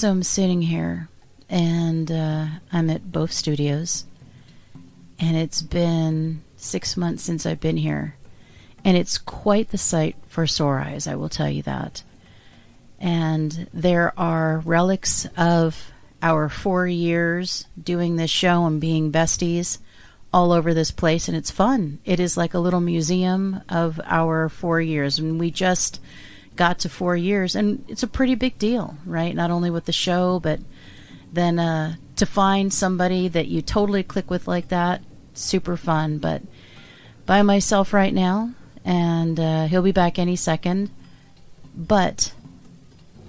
So I'm sitting here, and I'm at BOAF Studios, and it's been 6 months since I've been here, and it's quite the sight for sore eyes, I will tell you that. And there are relics of our 4 years doing this show and being besties all over this place, and it's fun. It is like a little museum of our 4 years, and we just got to 4 years, and it's a pretty big deal, right? Not only with the show, but then to find somebody that you totally click with like that, super fun. But by myself right now, and he'll be back any second, but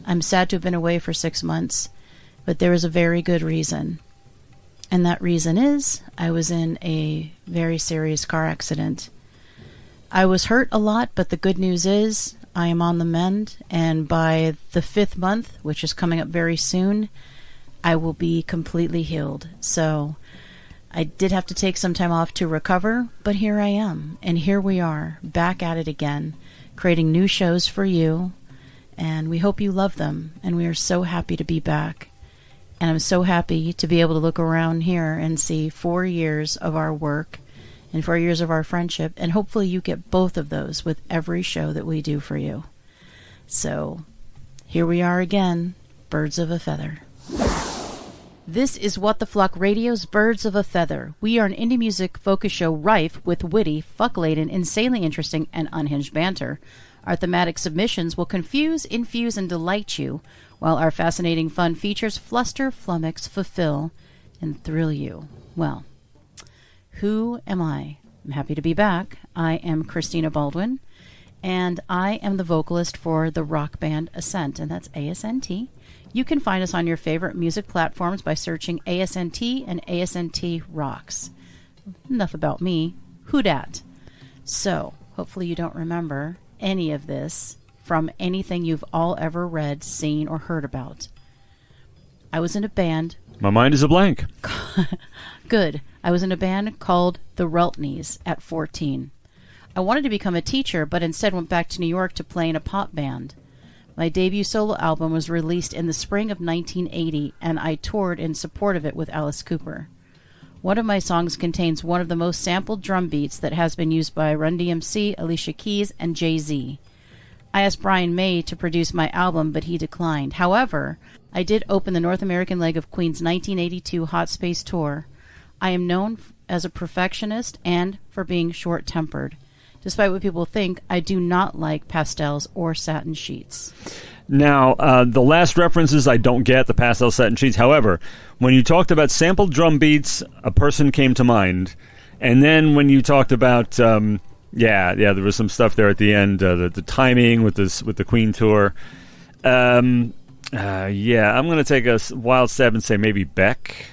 I'm sad to have been away for 6 months, but there is a very good reason. And that reason is I was in a very serious car accident. I was hurt a lot, but the good news is I am on the mend, and by the 5th month, which is coming up very soon, I will be completely healed. So I did have to take some time off to recover, but here I am, and here we are, back at it again, creating new shows for you, and we hope you love them, and we are so happy to be back. And I'm so happy to be able to look around here and see 4 years of our work and 4 years of our friendship, and hopefully you get both of those with every show that we do for you. So here we are again, Birds of a Feather. This is What the Flock Radio's Birds of a Feather. We are an indie music focus show rife with witty, fuck-laden, insanely interesting, and unhinged banter. Our thematic submissions will confuse, infuse, and delight you, while our fascinating fun features fluster, flummox, fulfill, and thrill you. Well, who am I? I'm happy to be back. I am Christina Baldwin, and I am the vocalist for the rock band Ascent, and that's ASNT. You can find us on your favorite music platforms by searching ASNT and ASNT Rocks. Enough about me. Who dat? So, hopefully you don't remember any of this from anything you've all ever read, seen, or heard about. I was in a band. My mind is a blank. Good. I was in a band called the Reltneys at 14. I wanted to become a teacher, but instead went back to New York to play in a pop band. My debut solo album was released in the spring of 1980, and I toured in support of it with Alice Cooper. One of my songs contains one of the most sampled drum beats that has been used by Run DMC, Alicia Keys, and Jay-Z. I asked Brian May to produce my album, but he declined. However, I did open the North American leg of Queen's 1982 Hot Space Tour. I am known as a perfectionist and for being short-tempered. Despite what people think, I do not like pastels or satin sheets. Now, the last references I don't get, the pastel satin sheets. However, when you talked about sampled drum beats, a person came to mind. And then when you talked about, there was some stuff there at the end, the timing with the Queen tour. I'm going to take a wild stab and say maybe Beck.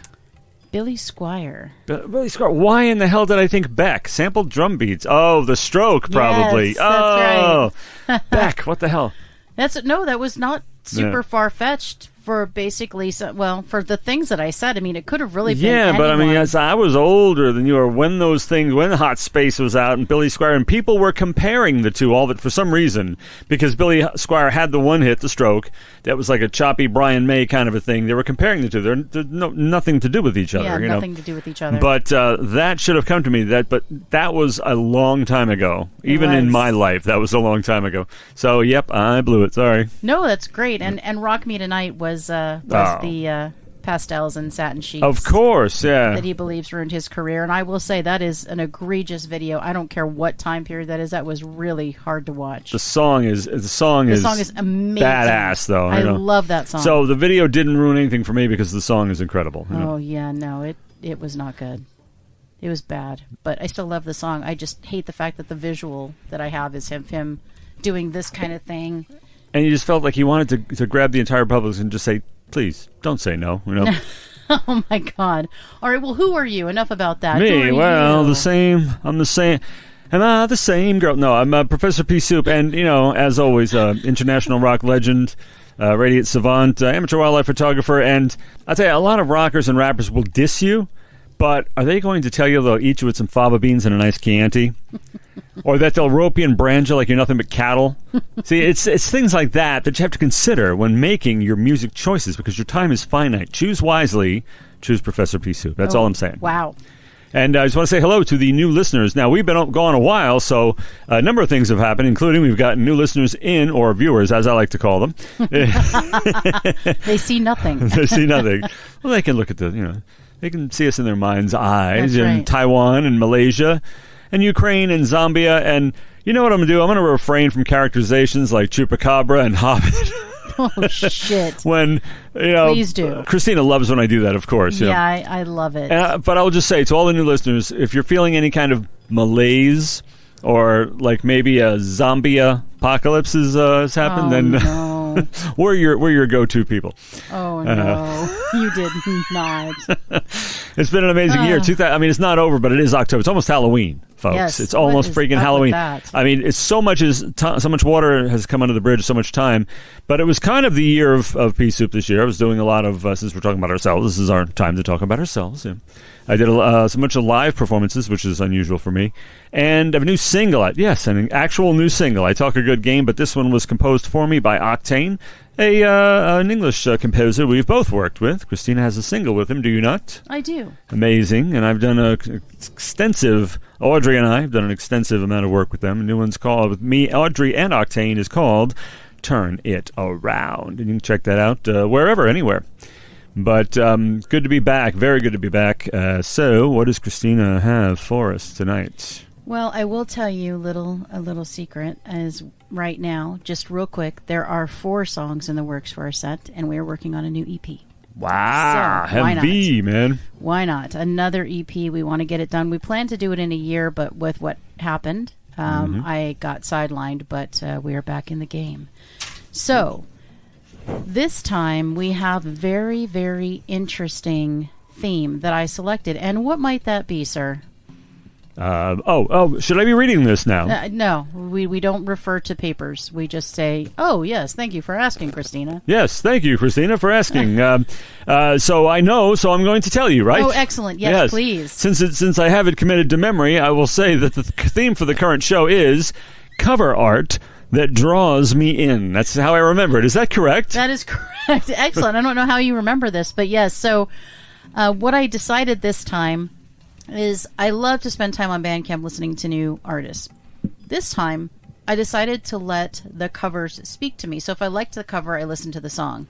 Billy Squier. Billy Squier. Why in the hell did I think Beck? Sampled drum beats. Oh, The Stroke, probably. Yes, that's right. Beck. What the hell? That was not super far-fetched for basically, for the things that I said. I mean, it could have really been anyone. But I mean, as I was older than you were when Hot Space was out and Billy Squier, and people were comparing the two, all for some reason, because Billy Squier had the one hit, The Stroke, that was like a choppy Brian May kind of a thing. They were comparing the two. They're nothing to do with each other. Yeah, nothing to do with each other. But that should have come to me. But that was a long time ago. Even in my life, that was a long time ago. So, yep, I blew it. Sorry. No, that's great. And Rock Me Tonight was the pastels and satin sheets. Of course, yeah. That he believes ruined his career. And I will say that is an egregious video. I don't care what time period that is. That was really hard to watch. The song is amazing. Badass, though. I love that song. So the video didn't ruin anything for me because the song is incredible. Oh, yeah, no, it was not good. It was bad. But I still love the song. I just hate the fact that the visual that I have is him doing this kind of thing. And you just felt like he wanted to grab the entire public and just say, please, don't say no. Oh, my God. All right, well, who are you? Enough about that. Me? Well, the same. I'm the same. Am I the same girl? No, I'm Professor P. Soup. And, as always, international rock legend, radiant savant, amateur wildlife photographer. And I'll tell you, a lot of rockers and rappers will diss you. But are they going to tell you they'll eat you with some fava beans and a nice Chianti? Or that they'll rope you and brand you like you're nothing but cattle? See, it's things like that you have to consider when making your music choices, because your time is finite. Choose wisely. Choose Professor Pea Soup. That's all I'm saying. Wow. And I just want to say hello to the new listeners. Now, we've been gone a while, so a number of things have happened, including we've gotten new listeners in, or viewers, as I like to call them. They see nothing. They see nothing. Well, they can look at they can see us in their mind's eyes. That's in right. Taiwan and Malaysia and Ukraine and Zambia. And you know what I'm going to do? I'm going to refrain from characterizations like Chupacabra and Hobbit. Oh, shit. When, Please do. Christina loves when I do that, of course. Yeah, I love it. But I'll just say to all the new listeners, if you're feeling any kind of malaise or like maybe a zombie apocalypse has happened, then no. we're your go-to people. Oh, no. You did not. It's been an amazing year. It's not over, but it is October. It's almost Halloween, folks. Yes. It's almost What is freaking up with Halloween. that? I mean, it's so much water has come under the bridge, so much time. But it was kind of the year of Pea Soup this year. I was doing a lot of, since we're talking about ourselves, this is our time to talk about ourselves. Yeah. I did so much of live performances, which is unusual for me. And I have a new single. An actual new single. I Talk a Good Game, but this one was composed for me by Octane, an English composer we've both worked with. Christina has a single with him, do you not? I do. Amazing. And I've done Audrey and I have done an extensive amount of work with them. A new one's called, with me, Audrey, and Octane, is called Turn It Around. And you can check that out wherever, anywhere. But good to be back. Very good to be back. So what does Christina have for us tonight? Well, I will tell you a little secret is right now, just real quick, there are 4 songs in the works for our set, and we are working on a new EP. Wow, So, why heavy, not? man. Why not? Another EP. We want to get it done. We plan to do it in a year, but with what happened, I got sidelined, but we are back in the game. So this time we have a very, very interesting theme that I selected. And what might that be, sir? Should I be reading this now? No, we don't refer to papers. We just say, oh, yes, thank you for asking, Christina. Yes, thank you, Christina, for asking. So I know, so I'm going to tell you, right? Oh, excellent. Yes, please. Since I have it committed to memory, I will say that the theme for the current show is cover art that draws me in. That's how I remember it. Is that correct? That is correct. Excellent. I don't know how you remember this, but yes. So what I decided this time is I love to spend time on Bandcamp listening to new artists. This time, I decided to let the covers speak to me. So if I liked the cover, I listened to the song.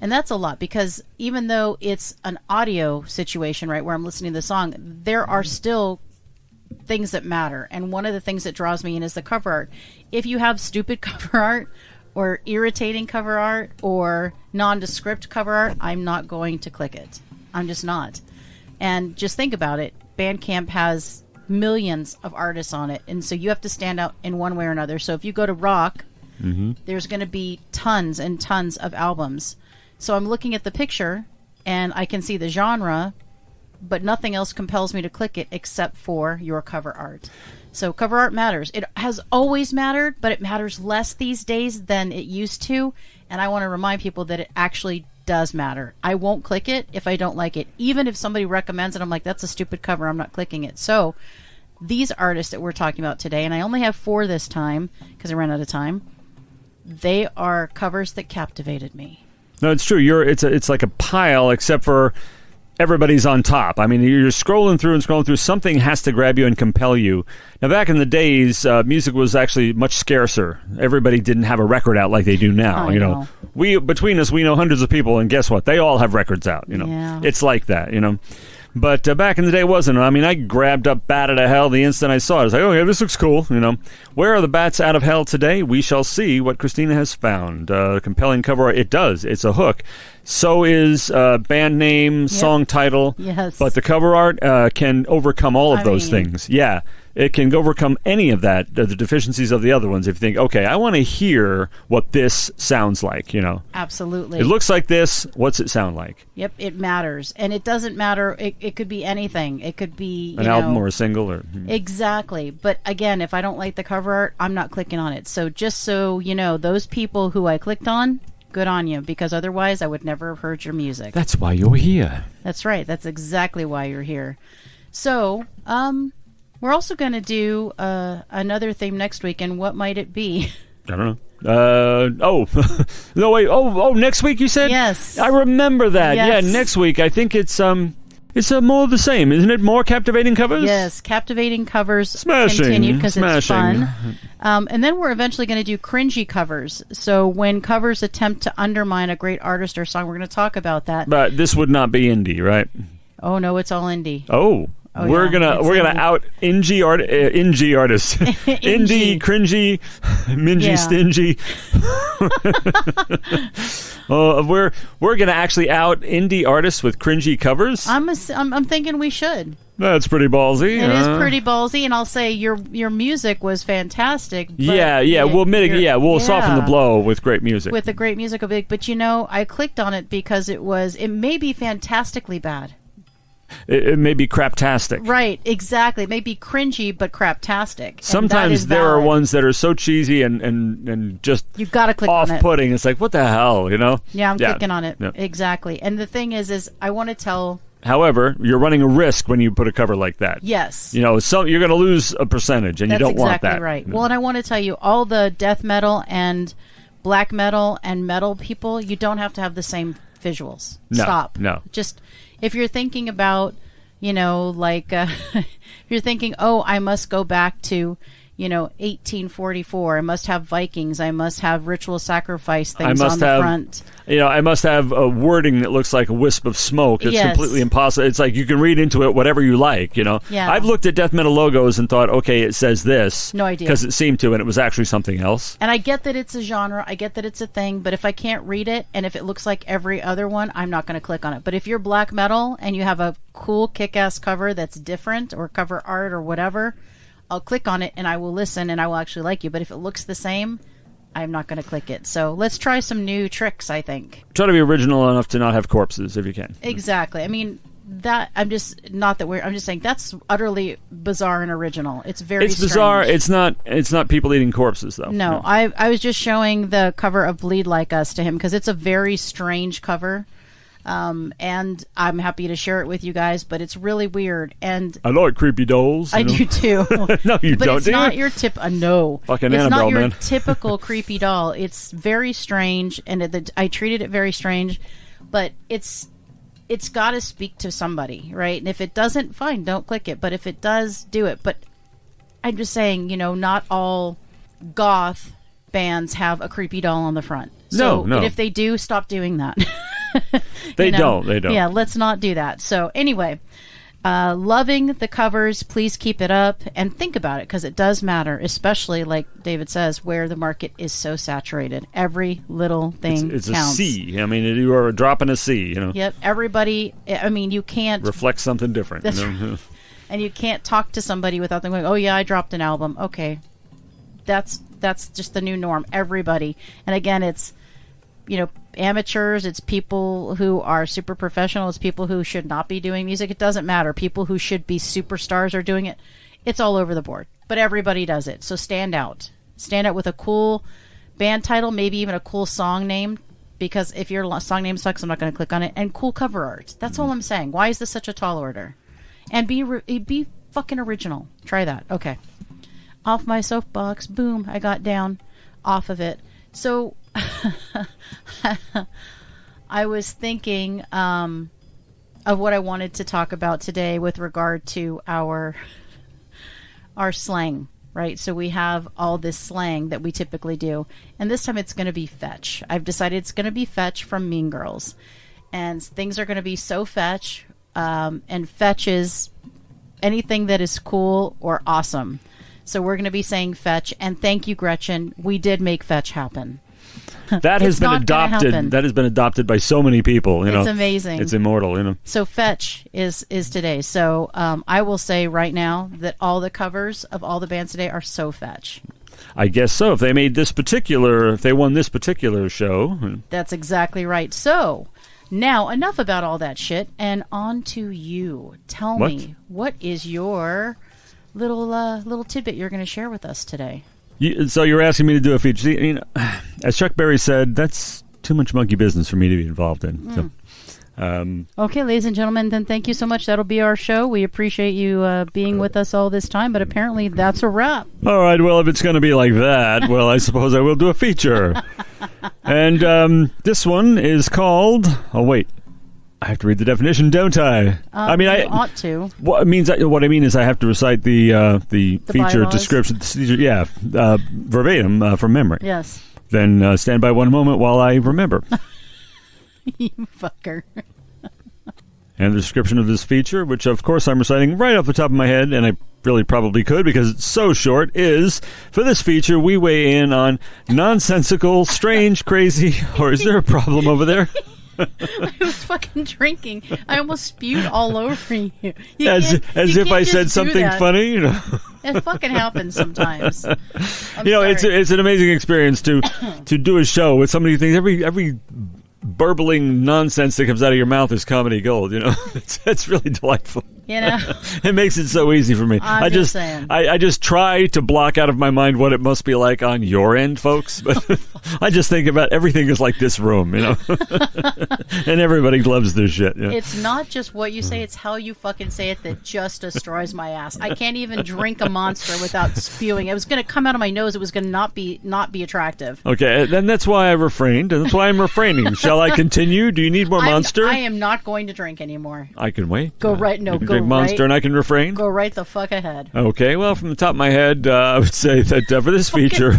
And that's a lot, because even though it's an audio situation, right, where I'm listening to the song, there are still things that matter. And one of the things that draws me in is the cover art. If you have stupid cover art or irritating cover art or nondescript cover art, I'm not going to click it. I'm just not. And just think about it. Bandcamp has millions of artists on it, and so you have to stand out in one way or another. So if you go to rock, there's going to be tons and tons of albums. So I'm looking at the picture, and I can see the genre, but nothing else compels me to click it except for your cover art. So cover art matters. It has always mattered, but it matters less these days than it used to, and I want to remind people that it actually does matter. I won't click it if I don't like it. Even if somebody recommends it, I'm like, that's a stupid cover, I'm not clicking it. So these artists that we're talking about today, and I only have 4 this time because I ran out of time, they are covers that captivated me. No, it's true. It's like a pile, except for everybody's on top. I mean, you're scrolling through. Something has to grab you and compel you. Now, back in the days, music was actually much scarcer. Everybody didn't have a record out like they do now. I know. Between us, we know hundreds of people, and guess what? They all have records out. Yeah. It's like that. But back in the day, it wasn't. I mean, I grabbed up Bat Out of Hell the instant I saw it. I was like, oh, yeah, this looks cool. Where are the bats out of hell today? We shall see what Christina has found. Compelling cover art. It does. It's a hook. So is band name, song title. Yes. But the cover art can overcome all of those things. Yeah. It can overcome any of that, the deficiencies of the other ones. If you think, okay, I want to hear what this sounds like, Absolutely. It looks like this. What's it sound like? Yep, it matters. And it doesn't matter. It could be anything. It could be an album or a single. Exactly. But again, if I don't like the cover art, I'm not clicking on it. So just so you know, those people who I clicked on, Good on you, because otherwise I would never have heard your music. That's why you're here. That's right. That's exactly why you're here. So, we're also going to do another theme next week, and what might it be? I don't know. No, wait. Oh, next week you said? Yes. I remember that. Yes. Yeah, next week. I think it's more of the same, isn't it? More captivating covers? Yes, captivating covers Smashing. continued because it's Smashing. fun. And then we're eventually going to do cringy covers. So when covers attempt to undermine a great artist or song, we're going to talk about that. But this would not be indie, right? Oh, no, it's all indie. Oh. We're yeah, gonna out indie artists, indie cringy, mingy stingy. We're gonna actually out indie artists with cringy covers. I'm thinking we should. That's pretty ballsy. It is pretty ballsy, and I'll say your music was fantastic. But we'll mitigate. Yeah, we'll soften the blow with great music. With the great music, but I clicked on it because it may be fantastically bad. It may be craptastic. Right, exactly. It may be cringy, but craptastic. Sometimes there are ones that are so cheesy and just you've got to click on it. Off-putting. It's like, what the hell, you know? Yeah, I'm clicking on it. Yeah. Exactly. And the thing is I want to tell... However, you're running a risk when you put a cover like that. Yes. You're going to lose a percentage, and you don't want that. That's exactly right. Well, and I want to tell you, all the death metal and black metal and metal people, you don't have to have the same visuals. No, Stop. No. Just... If you're thinking about, if you're thinking, oh, I must go back to, 1844. I must have Vikings. I must have ritual sacrifice things on the front. I must have a wording that looks like a wisp of smoke. It's completely impossible. It's like you can read into it whatever you like, Yeah. I've looked at death metal logos and thought, okay, it says this. No idea. Because it seemed to, and it was actually something else. And I get that it's a genre. I get that it's a thing. But if I can't read it, and if it looks like every other one, I'm not going to click on it. But if you're black metal and you have a cool kick-ass cover that's different, or cover art or whatever, I'll click on it and I will listen and I will actually like you. But if it looks the same, I'm not going to click it. So let's try some new tricks, I think. Try to be original enough to not have corpses if you can. Exactly. I mean, I'm just saying that's utterly bizarre and original. It's very strange. Bizarre. It's not people eating corpses, though. No. I was just showing the cover of Bleed Like Us to him because it's a very strange cover. And I'm happy to share it with you guys, but it's really weird. And I like creepy dolls. I do too. No, you but don't. It's not your no. Fucking it's Annabelle, not your man. typical creepy doll. It's very strange, and I treated it very strange. But it's got to speak to somebody, right? And if it doesn't, fine, don't click it. But if it does, do it. But I'm just saying, not all goth bands have a creepy doll on the front. So, no. And if they do, stop doing that. They don't. Yeah, let's not do that. So anyway, loving the covers. Please keep it up and think about it because it does matter, especially like David says, where the market is so saturated. Every little thing it's counts. A sea. I mean, you are a drop in a sea. Yep. Everybody. I mean, you can't reflect something different. That's right. And you can't talk to somebody without them going, "Oh yeah, I dropped an album." Okay, that's just the new norm. Everybody. And again, it's amateurs, it's people who are super professional, it's people who should not be doing music. It doesn't matter. People who should be superstars are doing it. It's all over the board. But everybody does it. So stand out. Stand out with a cool band title, maybe even a cool song name, because if your song name sucks, I'm not going to click on it. And cool cover art. That's all I'm saying. Why is this such a tall order? And be fucking original. Try that. Okay. Off my soapbox. Boom. I got down off of it. So I was thinking of what I wanted to talk about today with regard to our slang, right? So we have all this slang that we typically do, and this time it's going to be fetch. I've decided it's going to be fetch from Mean Girls, and things are going to be so fetch, and fetch is anything that is cool or awesome. So we're going to be saying fetch, and thank you, Gretchen. We did make fetch happen. That has been adopted. That has been adopted by so many people. It's amazing. It's immortal. So fetch is today. So I will say right now that all the covers of all the bands today are so fetch. I guess so. If they won this particular show. That's exactly right. So now enough about all that shit, and on to you. Tell me, what is your little tidbit you're going to share with us today? So you're asking me to do a feature. See, as Chuck Berry said, that's too much monkey business for me to be involved in. So. Okay, ladies and gentlemen, then thank you so much. That'll be our show. We appreciate you being with us all this time, but apparently that's a wrap. All right, well, if it's going to be like that, well, I suppose I will do a feature. And this one is called... Oh, wait. I have to read the definition, don't I? I ought to. What I mean is I have to recite the feature bylaws. description, verbatim from memory. Yes. Then stand by one moment while I remember. You fucker. And the description of this feature, which of course I'm reciting right off the top of my head, and I really probably could because it's so short, is, for this feature, we weigh in on nonsensical, strange, crazy, or is there a problem over there? I was fucking drinking. I almost spewed all over you. As if I said something funny, you know. It fucking happens sometimes. It's an amazing experience to do a show with somebody who thinks every burbling nonsense that comes out of your mouth is comedy gold. You know, it's really delightful. You know, it makes it so easy for me. I'm just saying. I just try to block out of my mind what it must be like on your end, folks. But I just think about everything is like this room, you know, and everybody loves this shit. You know? It's not just what you say; it's how you fucking say it that just destroys my ass. I can't even drink a Monster without spewing. It was going to come out of my nose. It was going to not be attractive. Okay, then that's why I refrained, and that's why I'm refraining. Shall I continue? Do you need more Monster? I am not going to drink anymore. I can wait. Go right. No, go. Monster, and I can refrain? Go right the fuck ahead. Okay, well, from the top of my head, I would say that for this feature,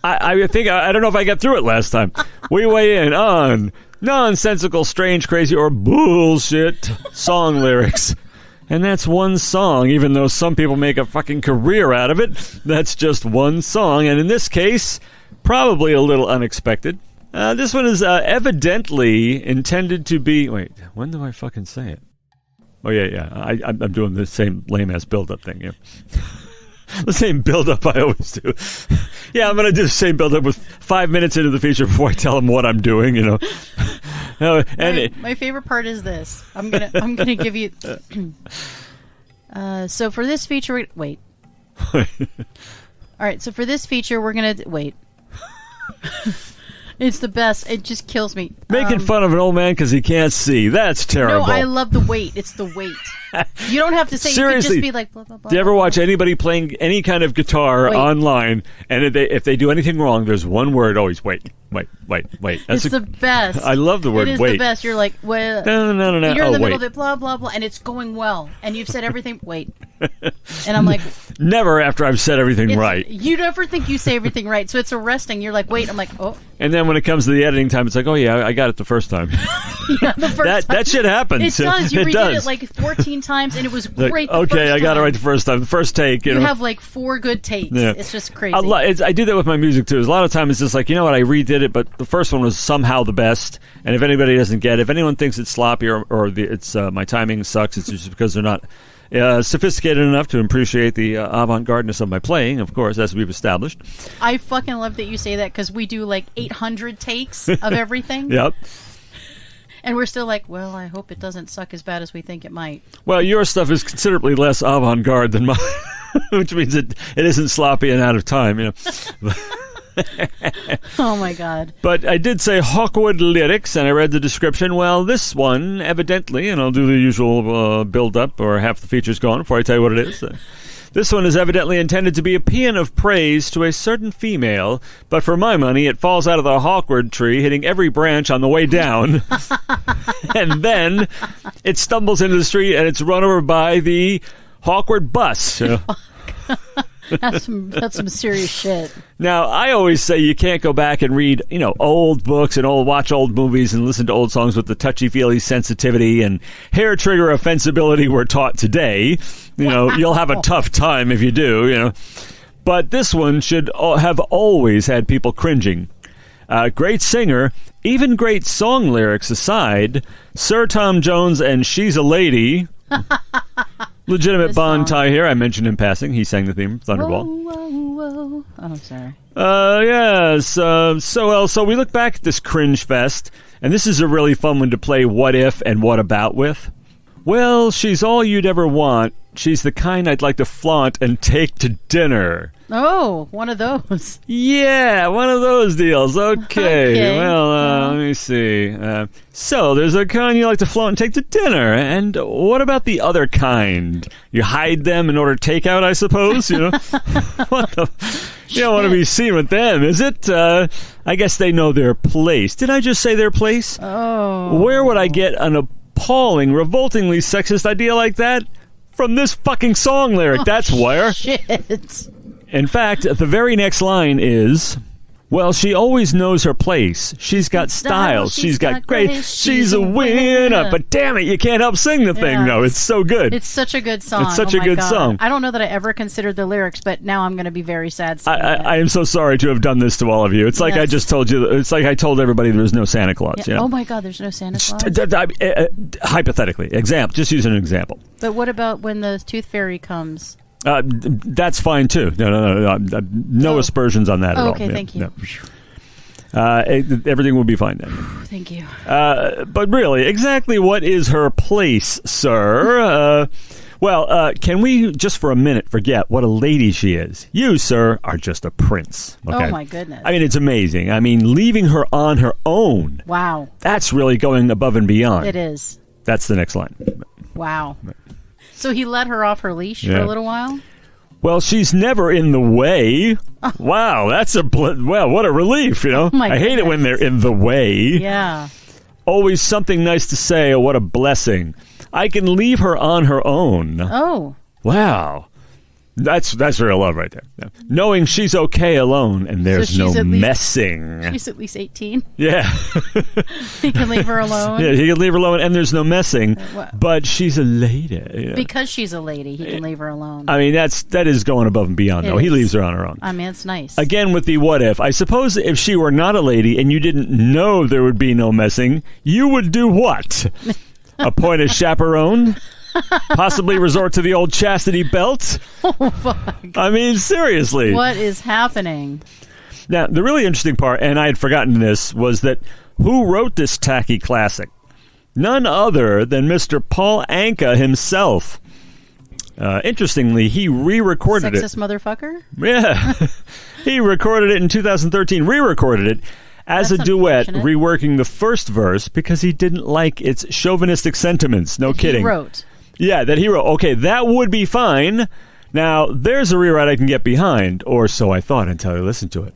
I think, I don't know if I got through it last time. We weigh in on nonsensical, strange, crazy, or bullshit song lyrics. And that's one song, even though some people make a fucking career out of it. That's just one song, and in this case, probably a little unexpected. This one is evidently intended to be... Wait, when do I fucking say it? Oh, yeah. I'm doing the same lame-ass build-up thing, yeah. The same build-up I always do. Yeah, I'm going to do the same build-up with 5 minutes into the feature before I tell them what I'm doing, you know. My favorite part is this. I'm gonna give you... so for this feature... Wait. All right, so for this feature, we're going to... Wait. It's the best. It just kills me. Making fun of an old man because he can't see. That's terrible. No, I love the weight. It's the weight. You don't have to say. Seriously, you can just be like, blah, blah, blah. Do you ever watch anybody playing any kind of guitar online, and if they do anything wrong, there's one word always, wait. That's the best. I love the word wait. It is the best. You're like, well, no. You're in the middle of it, blah, blah, blah, and it's going well. And you've said everything, wait. And I'm like... Never after I've said everything right. You never think you say everything right, so it's arresting. You're like, wait. I'm like, oh. And then when it comes to the editing time, it's like, oh, yeah, I got it the first time. Yeah, the first time. That shit happens. It does. You redid it like 14 times, and it was great the first time. I got it right the first time. The first take. You know? have like 4 good takes. Yeah. It's just crazy. I do that with my music, too. A lot of times it's just like, you know what, I redid it, but the first one was somehow the best. And if anybody doesn't get it, if anyone thinks it's sloppy or it's my timing sucks, it's just because they're not sophisticated enough to appreciate the avant-gardeness of my playing, of course, as we've established. I fucking love that you say that because we do like 800 takes of everything. Yep. And we're still like, well, I hope it doesn't suck as bad as we think it might. Well, your stuff is considerably less avant-garde than mine, which means it isn't sloppy and out of time, you know. Oh my God. But I did say Hawkwood lyrics, and I read the description. Well, this one, evidently, and I'll do the usual build-up, or half the feature's gone before I tell you what it is. This one is evidently intended to be a paean of praise to a certain female, but for my money, it falls out of the Hawkwood tree, hitting every branch on the way down. And then it stumbles into the street, and it's run over by the Hawkwood bus. That's some serious shit. Now, I always say you can't go back and read, old books and watch old movies and listen to old songs with the touchy-feely sensitivity and hair trigger offensibility we're taught today. You'll have a tough time if you do, But this one should have always had people cringing. Great singer, even great song lyrics aside, Sir Tom Jones and She's a Lady... Legitimate Bond tie here. I mentioned in passing. He sang the theme, Thunderball. Whoa. Oh, sorry. Yes. So we look back at this cringe fest, and this is a really fun one to play what if and what about with. Well, she's all you'd ever want. She's the kind I'd like to flaunt and take to dinner. Oh, one of those. Yeah, one of those deals. Okay. Okay. Well, let me see. So, there's a kind you like to float and take to dinner. And what about the other kind? You hide them in order to take out, I suppose? You know? What the... You don't want to be seen with them, is it? I guess they know their place. Did I just say their place? Oh. Where would I get an appalling, revoltingly sexist idea like that? From this fucking song lyric. That's where. Shit. In fact, the very next line is, well, she always knows her place. She's got style. She's got grace. She's a winner. But damn it, you can't help sing the thing. No, it's so good. It's such a good song. It's such a good song. I don't know that I ever considered the lyrics, but now I'm going to be very sad. I am so sorry to have done this to all of you. It's like I just told you. It's like I told everybody there was no Santa Claus. Yeah. You know? Oh my God, there's no Santa Claus? Hypothetically. Just use an example. But what about when the tooth fairy comes? That's fine too. No aspersions on that at all. Okay, thank you. Everything will be fine then. Thank you. But really, exactly what is her place, sir? Can we just for a minute forget what a lady she is? You, sir, are just a prince. Okay? Oh my goodness. I mean, it's amazing. I mean, leaving her on her own. Wow. That's really going above and beyond. It is. That's the next line. Wow. So he let her off her leash for a little while? Well, she's never in the way. Oh. Wow, what a relief, you know? I hate it when they're in the way. Yeah. Always something nice to say, or what a blessing. I can leave her on her own. Oh. Wow. That's real love right there. Yeah. Knowing she's okay alone and there's no messing. She's at least 18. Yeah. He can leave her alone. Yeah, he can leave her alone and there's no messing. But she's a lady. You know? Because she's a lady, he can leave her alone. I mean, that is going above and beyond, though. He leaves her on her own. I mean, it's nice. Again, with the what if. I suppose if she were not a lady and you didn't know there would be no messing, you would do what? Appoint a chaperone? Possibly resort to the old chastity belt? Oh, fuck. I mean, seriously. What is happening? Now, the really interesting part, and I had forgotten this, was that who wrote this tacky classic? None other than Mr. Paul Anka himself. Interestingly, he re-recorded Sexist motherfucker? Yeah. He recorded it in 2013, re-recorded it as a duet, reworking the first verse because he didn't like its chauvinistic sentiments. No kidding. He wrote. Yeah, that he wrote. Okay, that would be fine. Now, there's a rewrite I can get behind, or so I thought until I listened to it.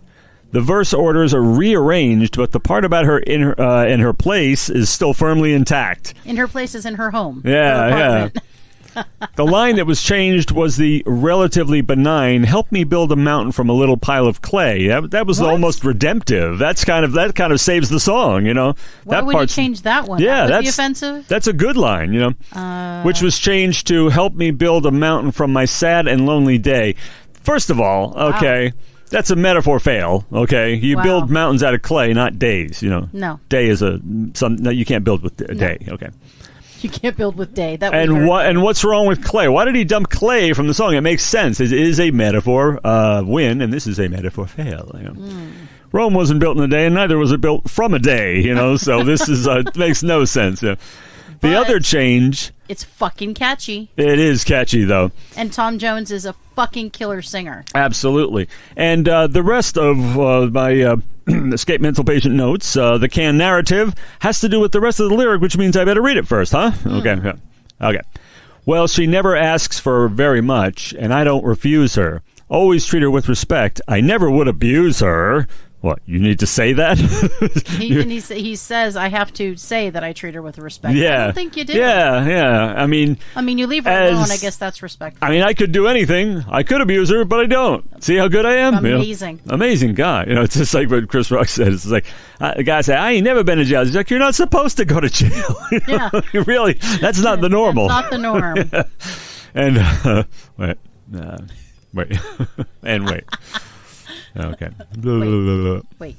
The verse orders are rearranged, but the part about her in her place is still firmly intact. In her place is in her home. Yeah, yeah. The line that was changed was the relatively benign, help me build a mountain from a little pile of clay. That was almost redemptive. That kind of saves the song, you know. Why would you change that one? Yeah, that's offensive. That's a good line, you know. Which was changed to help me build a mountain from my sad and lonely day. First of all, okay, that's a metaphor fail, okay? You build mountains out of clay, not days, you know. No. Day is you can't build with a day, okay. You can't build with day. And what's wrong with clay? Why did he dump clay from the song? It makes sense. It is a metaphor win, and this is a metaphor fail. You know? Rome wasn't built in a day, and neither was it built from a day. You know, so this is makes no sense. You know? The other change. It's fucking catchy. It is catchy, though. And Tom Jones is a fucking killer singer. Absolutely. And the rest of my escape mental patient notes, the canned narrative, has to do with the rest of the lyric, which means I better read it first, huh? Okay. Yeah. Okay. Well, she never asks for very much, and I don't refuse her. Always treat her with respect. I never would abuse her. What, you need to say that? he says, I have to say that I treat her with respect. Yeah. I don't think you did. Yeah, yeah. I mean, you leave her alone, I guess that's respectful. I mean, I could do anything. I could abuse her, but I don't. See how good I am? Amazing. You know? Amazing guy. You know, it's just like what Chris Rock said. It's like, the guy said, I ain't never been to jail. He's like, you're not supposed to go to jail. Yeah. Really, that's not the normal. That's not the norm. Yeah. And, wait. And wait. Okay. Wait.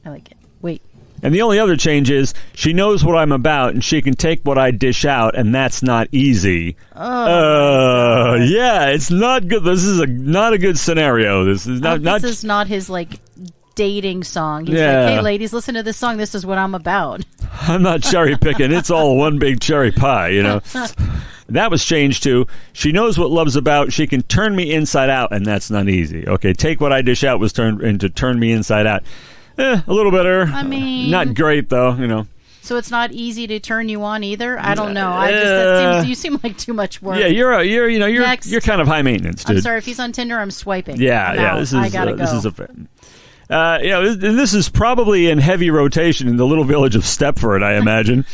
I like it. Wait. And the only other change is she knows what I'm about and she can take what I dish out, and that's not easy. Yeah, it's not good. This is not a good scenario. This is not. This is not his dating song. He's like, hey, ladies, listen to this song. This is what I'm about. I'm not cherry picking. It's all one big cherry pie, you know. That was changed to, she knows what love's about. She can turn me inside out, and that's not easy. Okay, take what I dish out was turned into turn me inside out. A little better. I mean, not great though. So it's not easy to turn you on either. I don't know. You seem like too much work. Yeah, you're kind of high maintenance, dude. I'm sorry if he's on Tinder. I'm swiping. Yeah. I gotta go. This is this is probably in heavy rotation in the little village of Stepford, I imagine.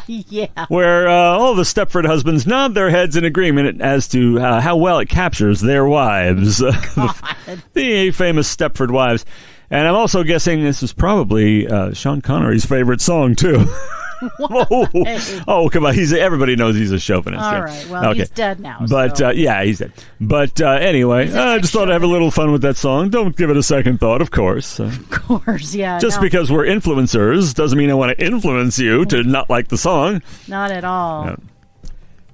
Yeah. Where all the Stepford husbands nod their heads in agreement as to how well it captures their wives, the famous Stepford wives. And I'm also guessing this is probably Sean Connery's favorite song, too. Oh, come on. Everybody knows he's a chauvinist. All right. Well, he's dead now. But, so. yeah, he's dead. But anyway, I just thought I'd have a little fun with that song. Don't give it a second thought, of course. Of course, yeah. Just because we're influencers doesn't mean I want to influence you to not like the song. Not at all. No.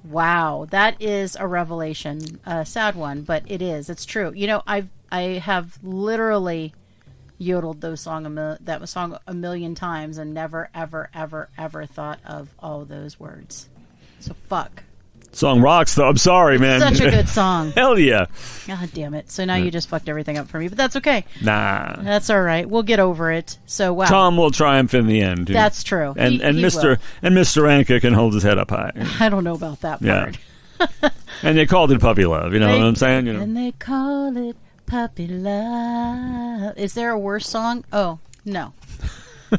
Wow. That is a revelation. A sad one, but it is. It's true. I have literally yodeled that song a million times and never, ever, ever, ever thought of all those words. So fuck. Song rocks, though. I'm sorry, man. Such a good song. Hell yeah. God damn it. So now you just fucked everything up for me, but that's okay. Nah. That's all right. We'll get over it. So wow. Tom will triumph in the end. That's true. And Mr. Anka can hold his head up high. I don't know about that part. Yeah. And they called it puppy love. You know what I'm saying? And they call it puppy love. Is there a worse song? Oh, no.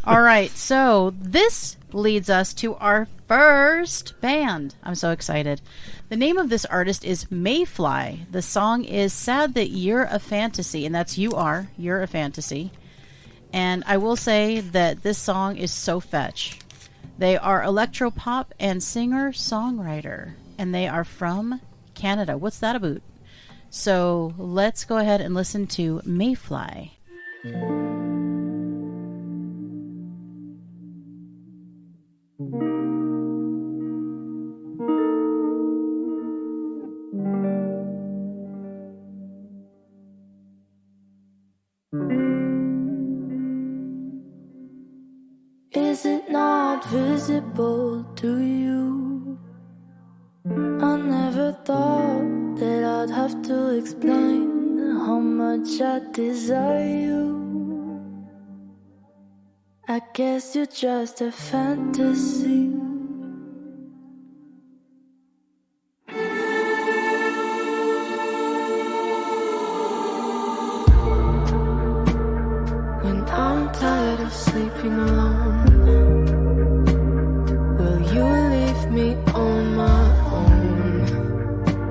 All right. So this leads us to our first band. I'm so excited. The name of this artist is Mayfly. The song is Sad That You're a Fantasy. And that's You're a Fantasy. And I will say that this song is so fetch. They are electropop and singer-songwriter. And they are from Canada. What's that about? So let's go ahead and listen to Mayfly. Is it not visible to you? I never thought that I'd have to explain how much I desire you. I guess you're just a fantasy. When I'm tired of sleeping alone, will you leave me on my own?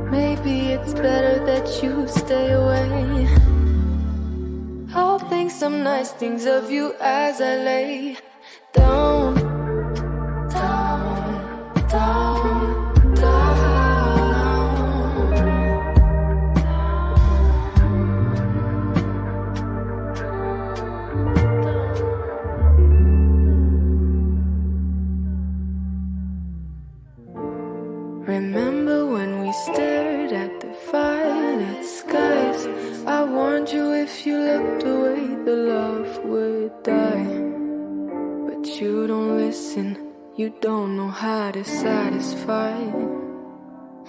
Maybe it's better that you stay away. I'll think some nice things of you as I lay down, down, down, down. Remember when we stared at the violet skies? I warned you if you looked away, the love would die. But you don't listen, you don't know how to satisfy.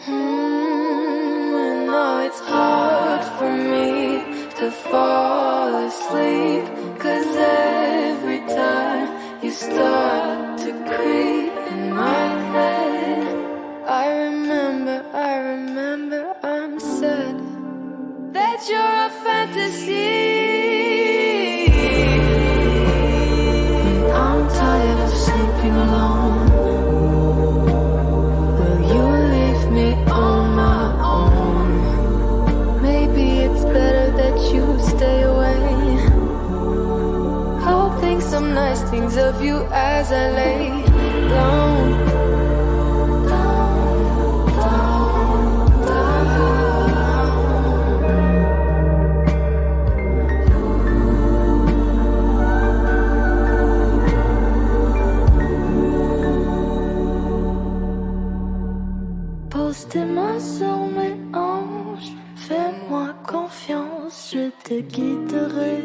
And now it's hard for me to fall asleep, 'cause every time you start to creep in my head, I remember I'm sad that you're a fantasy. When I'm tired of sleeping alone, will you leave me on my own? Maybe it's better that you stay away. I'll think some nice things of you as I lay down. T'es ma sur mes hanches, fais-moi confiance, je te guiderai.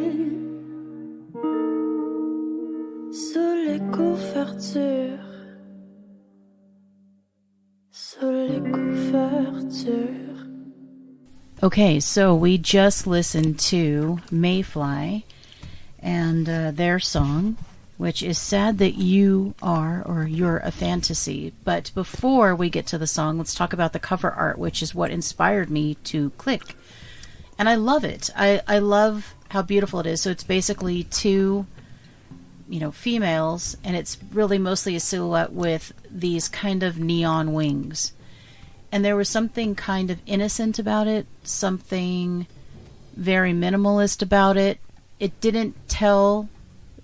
Sous les couvertures, sous les les couvertures. Okay, so we just listened to Mayfly and their song, which is Sad That You Are, or You're a Fantasy. But before we get to the song, let's talk about the cover art, which is what inspired me to click. And I love it. I love how beautiful it is. So it's basically two, females, and it's really mostly a silhouette with these kind of neon wings. And there was something kind of innocent about it, something very minimalist about it. It didn't tell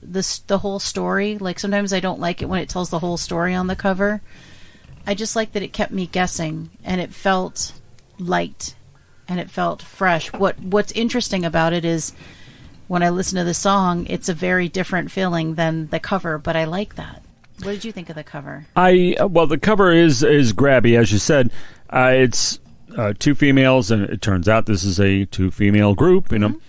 the whole story. Like, sometimes I don't like it when it tells the whole story on the cover. I just like that it kept me guessing, and it felt light, and it felt fresh. What's interesting about it is when I listen to the song, it's a very different feeling than the cover, but I like that. What did you think of the cover? Well, the cover is grabby, as you said. It's two females, and it turns out this is a two-female group, Mm-hmm.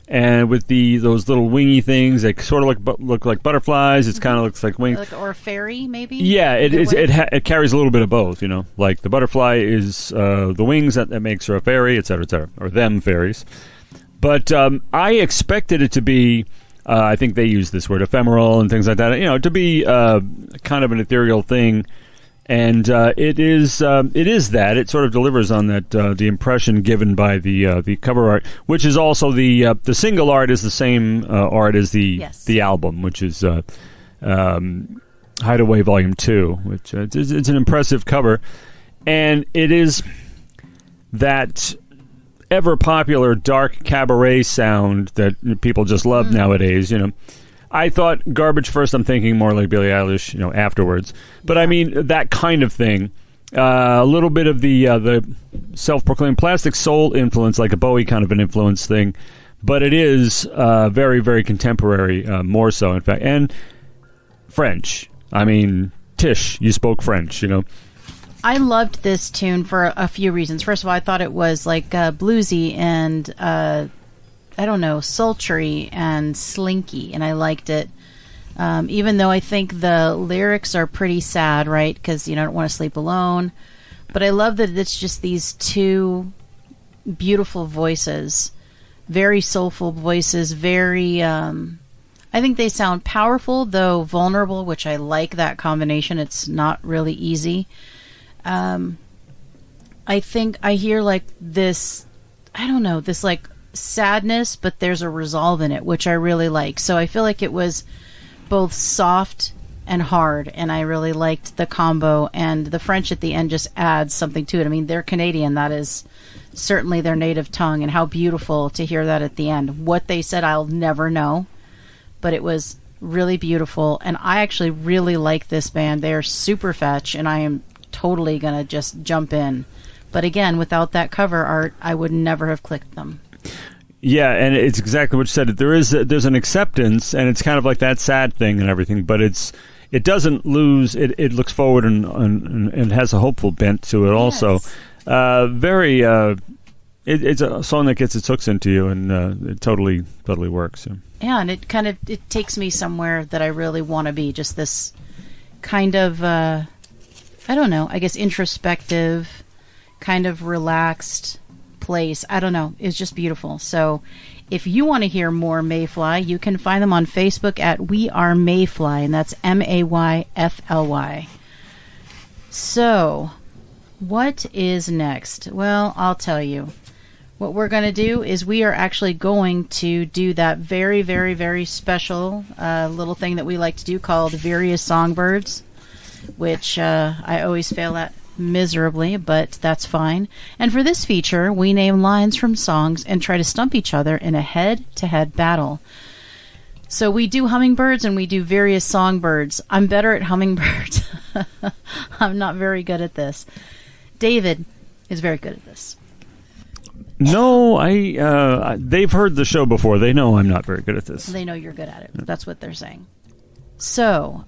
And with those little wingy things, they sort of look like butterflies. It kind of looks like wings. Or a fairy, maybe? Yeah, it carries a little bit of both, Like the butterfly is the wings that makes her a fairy, et cetera, or them fairies. But I expected it to be, I think they use this word, ephemeral and things like that, to be kind of an ethereal thing. And it is that. It sort of delivers on that the impression given by the cover art, which is also the single art is the same art as the album, which is Hideaway Volume 2, which it's an impressive cover. And it is that ever popular dark cabaret sound that people just love nowadays, I thought Garbage first. I'm thinking more like Billie Eilish, afterwards. But I mean that kind of thing. A little bit of the self-proclaimed plastic soul influence, like a Bowie kind of an influence thing. But it is very, very contemporary, more so, in fact. And French. I mean, Tish, you spoke French, I loved this tune for a few reasons. First of all, I thought it was like bluesy and sultry and slinky, and I liked it. Even though I think the lyrics are pretty sad, right? Because you don't want to sleep alone. But I love that it's just these two beautiful voices, very soulful voices, very. I think they sound powerful, though vulnerable, which I like that combination. It's not really easy. I think I hear like this. I don't know, this like sadness, but there's a resolve in it, which I really like. So I feel like it was both soft and hard, and I really liked the combo, and the French at the end just adds something to it. I mean, they're Canadian. That is certainly their native tongue, and how beautiful to hear that at the end. What they said, I'll never know, but it was really beautiful, and I actually really like this band. They're super fetch, and I am totally going to just jump in. But again, without that cover art, I would never have clicked them. Yeah, and it's exactly what you said. There's an acceptance, and it's kind of like that sad thing and everything, but it doesn't lose. It looks forward and has a hopeful bent to it also. Yes. It's a song that gets its hooks into you, and it totally works. Yeah, and it takes me somewhere that I really want to be. Just this kind of I don't know, I guess introspective, kind of relaxed place. I don't know. It's just beautiful. So if you want to hear more Mayfly, you can find them on Facebook at We Are Mayfly, and that's Mayfly. So what is next? Well, I'll tell you. What we're going to do is we are actually going to do that very, very, very special little thing that we like to do called Various Songbirds, which I always fail at miserably, but that's fine. And for this feature, we name lines from songs and try to stump each other in a head-to-head battle. So we do hummingbirds and we do various songbirds. I'm better at hummingbirds. I'm not very good at this. David is very good at this. No, they've heard the show before. They know I'm not very good at this. They know you're good at it. That's what they're saying. So,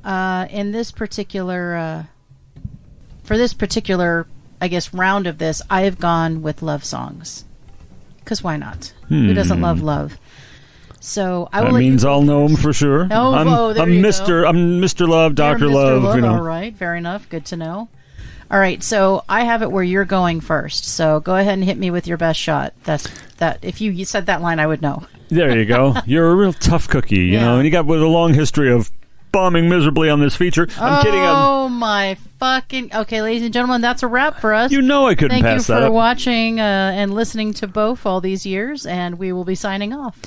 in this particular, for this particular, I guess, round of this, I have gone with love songs. Because why not? Who doesn't love love? So I will. That means I'll know them for sure. I'm Mr. Love, Dr. You're Mr. Love. All right, fair enough. Good to know. All right, so I have it where you're going first. So go ahead and hit me with your best shot. If you said that line, I would know. There you go. You're a real tough cookie, you know, and you got with a long history of bombing miserably on this feature. I'm kidding. Oh, my fucking... Okay, ladies and gentlemen, that's a wrap for us. You know I couldn't pass that up. Thank you for watching and listening to BOAF all these years, and we will be signing off.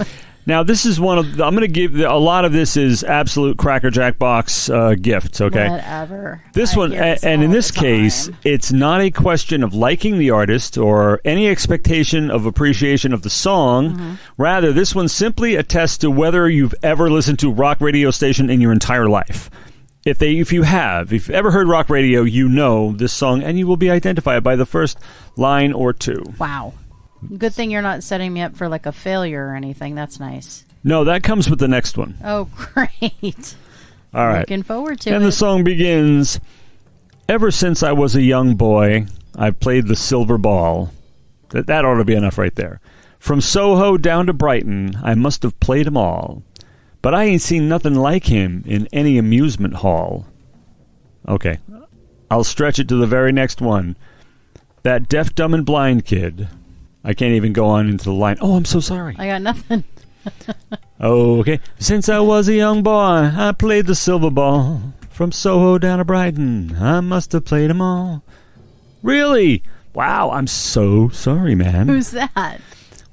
Now, this is one of... I'm going to give... A lot of this is absolute Cracker Jack box gifts, okay? Whatever. This one, and in this case, it's not a question of liking the artist or any expectation of appreciation of the song. Mm-hmm. Rather, this one simply attests to whether you've ever listened to rock radio station in your entire life. If you've ever heard rock radio, you know this song, and you will be identified by the first line or two. Wow. Good thing you're not setting me up for like a failure or anything. That's nice. No, that comes with the next one. Oh, great. All right. Looking forward to it. And the song begins, ever since I was a young boy, I've played the silver ball. That ought to be enough right there. From Soho down to Brighton, I must have played 'em all. But I ain't seen nothing like him in any amusement hall. Okay. I'll stretch it to the very next one. That deaf, dumb, and blind kid... I can't even go on into the line. Oh, I'm so sorry. I got nothing. Okay. Since I was a young boy, I played the silver ball. From Soho down to Brighton, I must have played 'em all. Really? Wow, I'm so sorry, man. Who's that?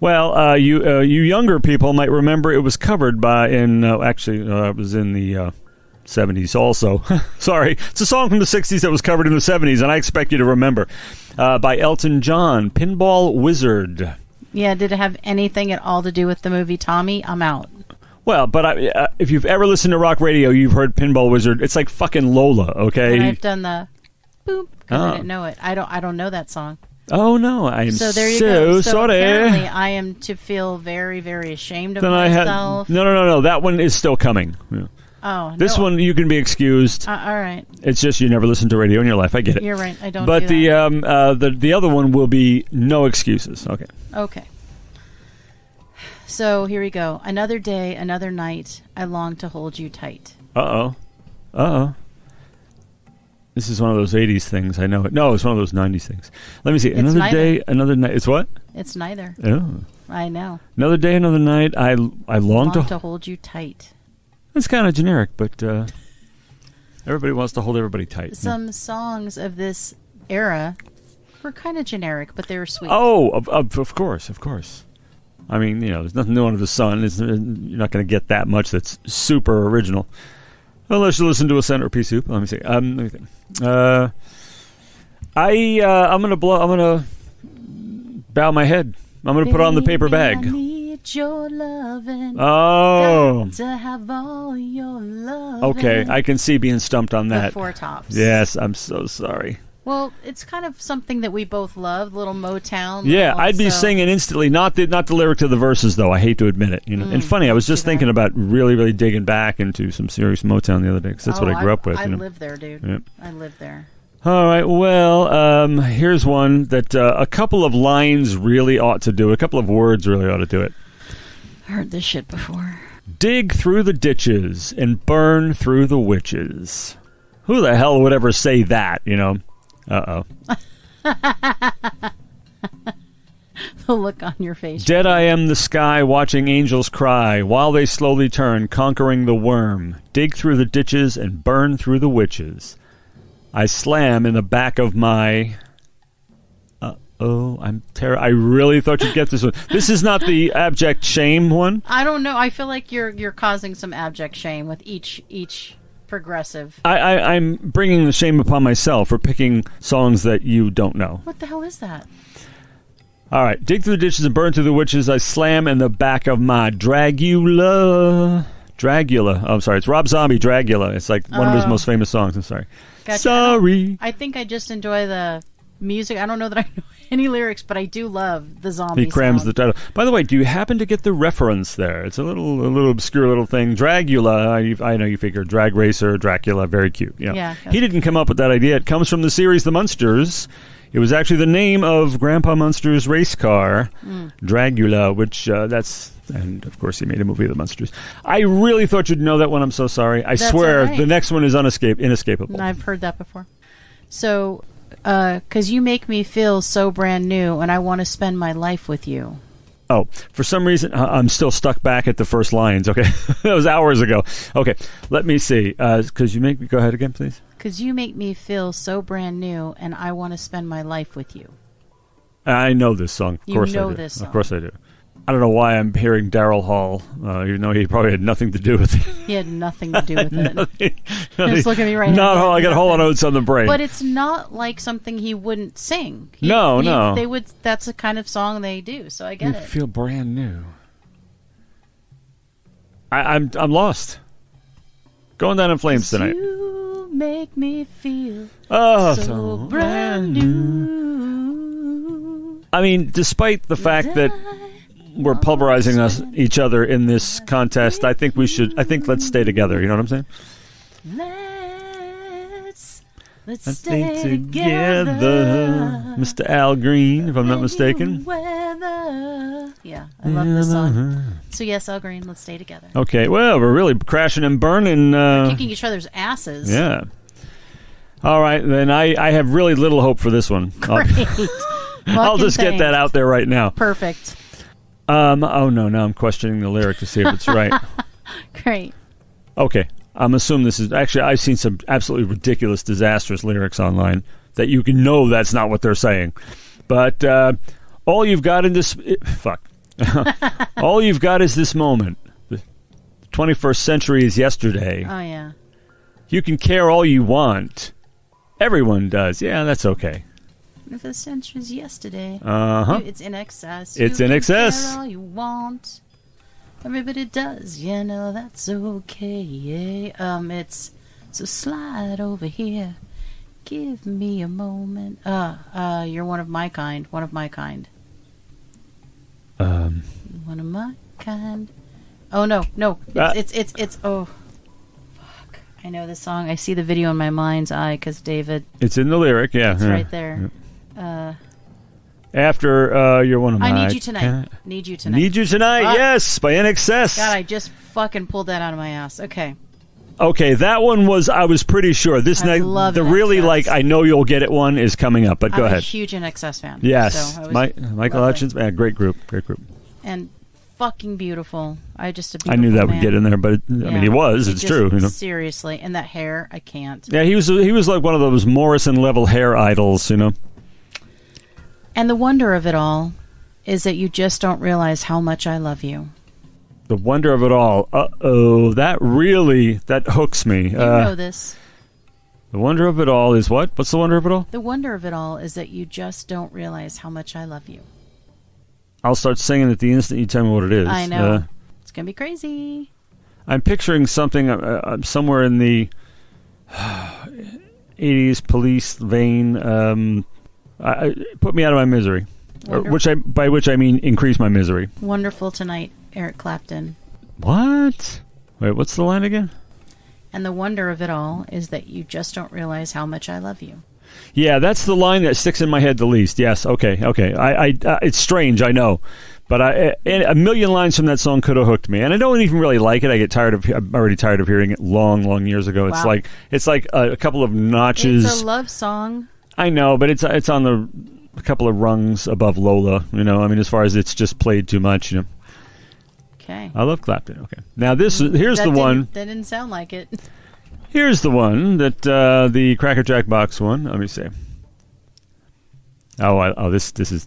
Well, you younger people might remember it was covered by it was in the 70s also. Sorry. It's a song from the 60s that was covered in the 70s, and I expect you to remember. By Elton John, Pinball Wizard. Yeah, did it have anything at all to do with the movie Tommy? I'm out. Well, but if you've ever listened to rock radio, you've heard Pinball Wizard. It's like fucking Lola, okay? And I've done the boop because I didn't know it. I don't know that song. Oh, no. I am so there you go. So sorry. Apparently, I am to feel very, very ashamed of myself. No. That one is still coming. Yeah. Oh, this one you can be excused. All right. It's just you never listened to radio in your life. I get it. You're right. I don't. But do that. the other one will be no excuses. Okay. Okay. So here we go. Another day, another night. I long to hold you tight. Uh oh. This is one of those 80s things. I know it. No, it's one of those 90s things. Let me see. Another day, another night. It's what? It's neither. Oh. I know. Another day, another night. I long to hold you tight. It's kind of generic, but everybody wants to hold everybody tight. Some songs of this era were kind of generic, but they were sweet. Oh, of course. I mean, there's nothing new under the sun. You're not going to get that much that's super original. Unless you listen to a Centerpiece Soup. Let me see. Let me think. I'm gonna bow my head. I'm gonna put on the paper bag. I need your loving. Oh. Got to have all your loving. Okay, I can see being stumped on that. The Four Tops. Yes, I'm so sorry. Well, it's kind of something that we both love, little Motown. Yeah, I'd be singing instantly. Not the lyric to the verses, though. I hate to admit it. And funny, I was just thinking about really, really digging back into some serious Motown the other day because that's what I grew up with. I live there, dude. Yep. I live there. All right. Well, here's one that a couple of lines really ought to do. A couple of words really ought to do it. I heard this shit before. Dig through the ditches and burn through the witches. Who the hell would ever say that? Uh-oh. The look on your face. Dead I am the sky, watching angels cry, while they slowly turn, conquering the worm. Dig through the ditches and burn through the witches. I slam in the back of my... I'm terrible. I really thought you'd get this one. This is not the abject shame one. I don't know. I feel like you're causing some abject shame with each progressive. I'm bringing the shame upon myself for picking songs that you don't know. What the hell is that? All right. Dig through the ditches and burn through the witches. I slam in the back of my Dragula. Oh, I'm sorry. It's Rob Zombie, Dragula. It's like one of his most famous songs. I'm sorry. Gotcha. Sorry. I think I just enjoy the music. I don't know that I know any lyrics, but I do love the zombie. He crams sound. the title. By the way, do you happen to get the reference there? It's a little obscure little thing. Dragula. I know you figure drag racer, Dracula, very cute. Yeah. He didn't come up with that idea. It comes from the series The Munsters. It was actually the name of Grandpa Munster's race car, Dragula, which and of course he made a movie of The Munsters. I really thought you'd know that one. I'm so sorry. I swear the next one is inescapable. I've heard that before. So 'cause you make me feel so brand new, and I want to spend my life with you. Oh, for some reason, I'm still stuck back at the first lines. Okay, that was hours ago. Okay, let me see. Because you make me... Go ahead again, please. 'Cause you make me feel so brand new, and I want to spend my life with you. I know this song. Of course I do. This song. Of course I do. I don't know why I'm hearing Daryl Hall, even though he probably had nothing to do with it. He had nothing to do with it. nothing, Just look at me right now. Not Hall. I got Hall notes on the brain. But it's not like something he wouldn't sing. No. They would. That's the kind of song they do. So I get it. Feel brand new. I'm lost. Going down in flames tonight. You make me feel so brand new. I mean, despite the fact that we're pulverizing each other in this contest, I think let's stay together. You know what I'm saying? Let's stay together. Mr. Al Green, if I'm not mistaken. Yeah, I love this song. So yes, Al Green, let's stay together. Okay, well, we're really crashing and burning. We're kicking each other's asses. Yeah. All right, then I have really little hope for this one. Great. I'll just get that out there right now. Perfect. Oh no, now I'm questioning the lyric to see if it's right. Great. Okay, I'm assuming this is... Actually, I've seen some absolutely ridiculous, disastrous lyrics online that you can know that's not what they're saying. But all you've got in this... Fuck. All you've got is this moment. The 21st century is yesterday. Oh, yeah. You can care all you want. Everyone does. Yeah, that's okay. If the century's yesterday, it's in excess. It's in excess. Care all you want. Everybody does, that's okay. So slide over here. Give me a moment. You're one of my kind. One of my kind. One of my kind. Oh no. It's oh. Fuck. I know this song. I see the video in my mind's eye because David. It's in the lyric, yeah. It's right there. After you're one of my... I Need You Tonight. Need You Tonight. Need You Tonight, yes, by NXS. God, I just fucking pulled that out of my ass. Okay, that one was... I was pretty sure. This night, the really, I know you'll get it one is coming up, but go ahead. I'm a huge NXS fan. Yes. So Michael Hutchins, great group. And fucking beautiful. I knew that would get in there, but I mean, he was. It's true. Seriously. And that hair, I can't. Yeah, he was like one of those Morrison-level hair idols, And the wonder of it all is that you just don't realize how much I love you. The wonder of it all. That hooks me. You know this. The wonder of it all is what? What's the wonder of it all? The wonder of it all is that you just don't realize how much I love you. I'll start singing it the instant you tell me what it is. I know. It's going to be crazy. I'm picturing something somewhere in the 80s police vein. Put me out of my misery. By which I mean increase my misery. Wonderful Tonight, Eric Clapton. What? Wait, what's the line again? And the wonder of it all is that you just don't realize how much I love you. Yeah, that's the line that sticks in my head the least. Yes, okay. It's strange, I know. But a million lines from that song could have hooked me. And I don't even really like it. I'm already tired of hearing it long years ago. Wow. It's like a couple of notches. It's a love song. I know, but it's on a couple of rungs above Lola, as far as it's just played too much, Okay. I love Clapton. Okay. Now here's the one. That didn't sound like it. Here's the one that the Cracker Jack box one. Let me see. This is.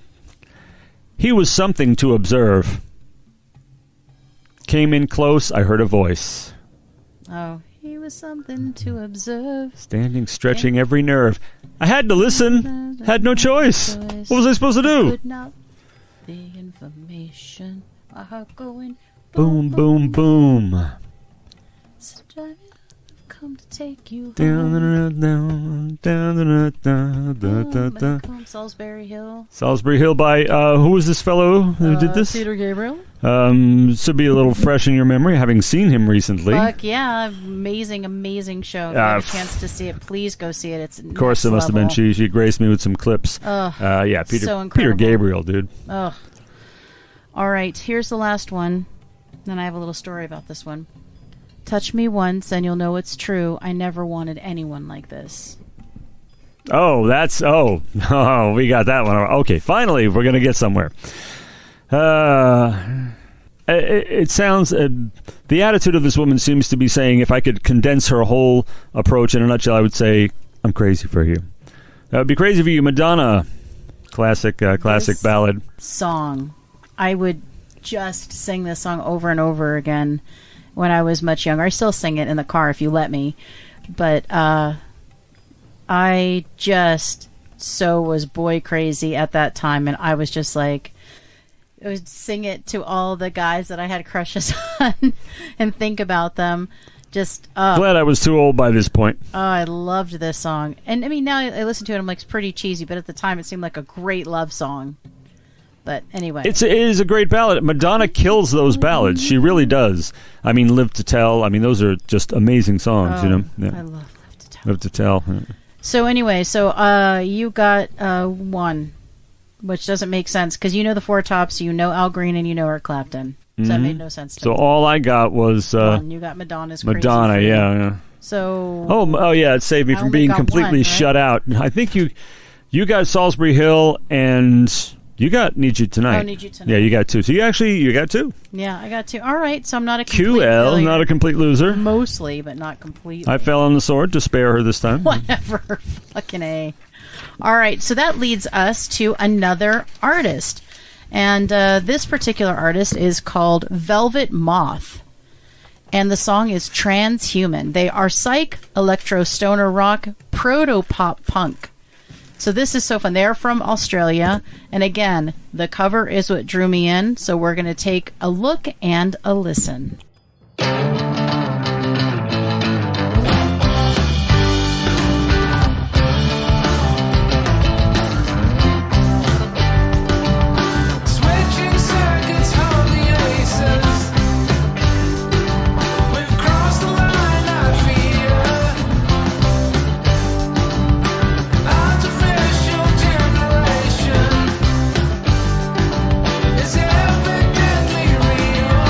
He was something to observe. Came in close, I heard a voice. Oh, he was something to observe. Standing, stretching every nerve. I had to listen. Had no choice. What was I supposed to do? Could not the information. My heart going boom, boom, boom. Come to take you down. Salisbury Hill. Salisbury Hill by who was this fellow who did this? Peter Gabriel. Should be a little fresh in your memory, having seen him recently. Fuck yeah! Amazing show. If you have a chance to see it, please go see it. It's of course it must have been she graced me with some clips. Peter Gabriel, dude. Oh. All right, here's the last one. Then I have a little story about this one. Touch me once and you'll know it's true. I never wanted anyone like this. Oh, we got that one. Okay, finally, we're going to get somewhere. It sounds, the attitude of this woman seems to be saying, if I could condense her whole approach in a nutshell, I would say, I'm crazy for you. That would be crazy for you. Madonna, classic This ballad. Song. I would just sing this song over and over again when I was much younger. I still sing it in the car if you let me. But I just so was boy crazy at that time, and I was just like, I would sing it to all the guys that I had crushes on and think about them. Just glad I was too old by this point. Oh, I loved this song. And I mean, now I listen to it, I'm like, it's pretty cheesy, but at the time it seemed like a great love song. But anyway. It is a great ballad. Madonna kills those ballads. She really does. I mean, Live to Tell. I mean, those are just amazing songs, you know. Yeah. I love Live to Tell. Live to Tell. Yeah. So anyway, you got one, which doesn't make sense because you know the Four Tops, you know Al Green, and you know Eric Clapton. So that made no sense to me. So all I got was you got Madonna's Crazy Madonna. for You. Yeah. So Oh yeah, it saved me I from only being got completely one, right? shut out. I think you got Salisbury Hill and you got Need You Tonight. Oh, Need You Tonight. Yeah, you got two. So you got two. Yeah, I got two. All right, so I'm not a complete QL, failure. not a complete loser. Mostly, but not completely. I fell on the sword to spare her this time. Whatever. Fucking A. All right, so that leads us to another artist. And this particular artist is called Velvet Moth. And the song is Transhuman. They are psych, electro, stoner rock, proto-pop punk. So this is so fun. They're from Australia. And again, the cover is what drew me in. So we're going to take a look and a listen. Switching circuits on the aces. We've crossed the line, I fear. Artificial generation is evidently real.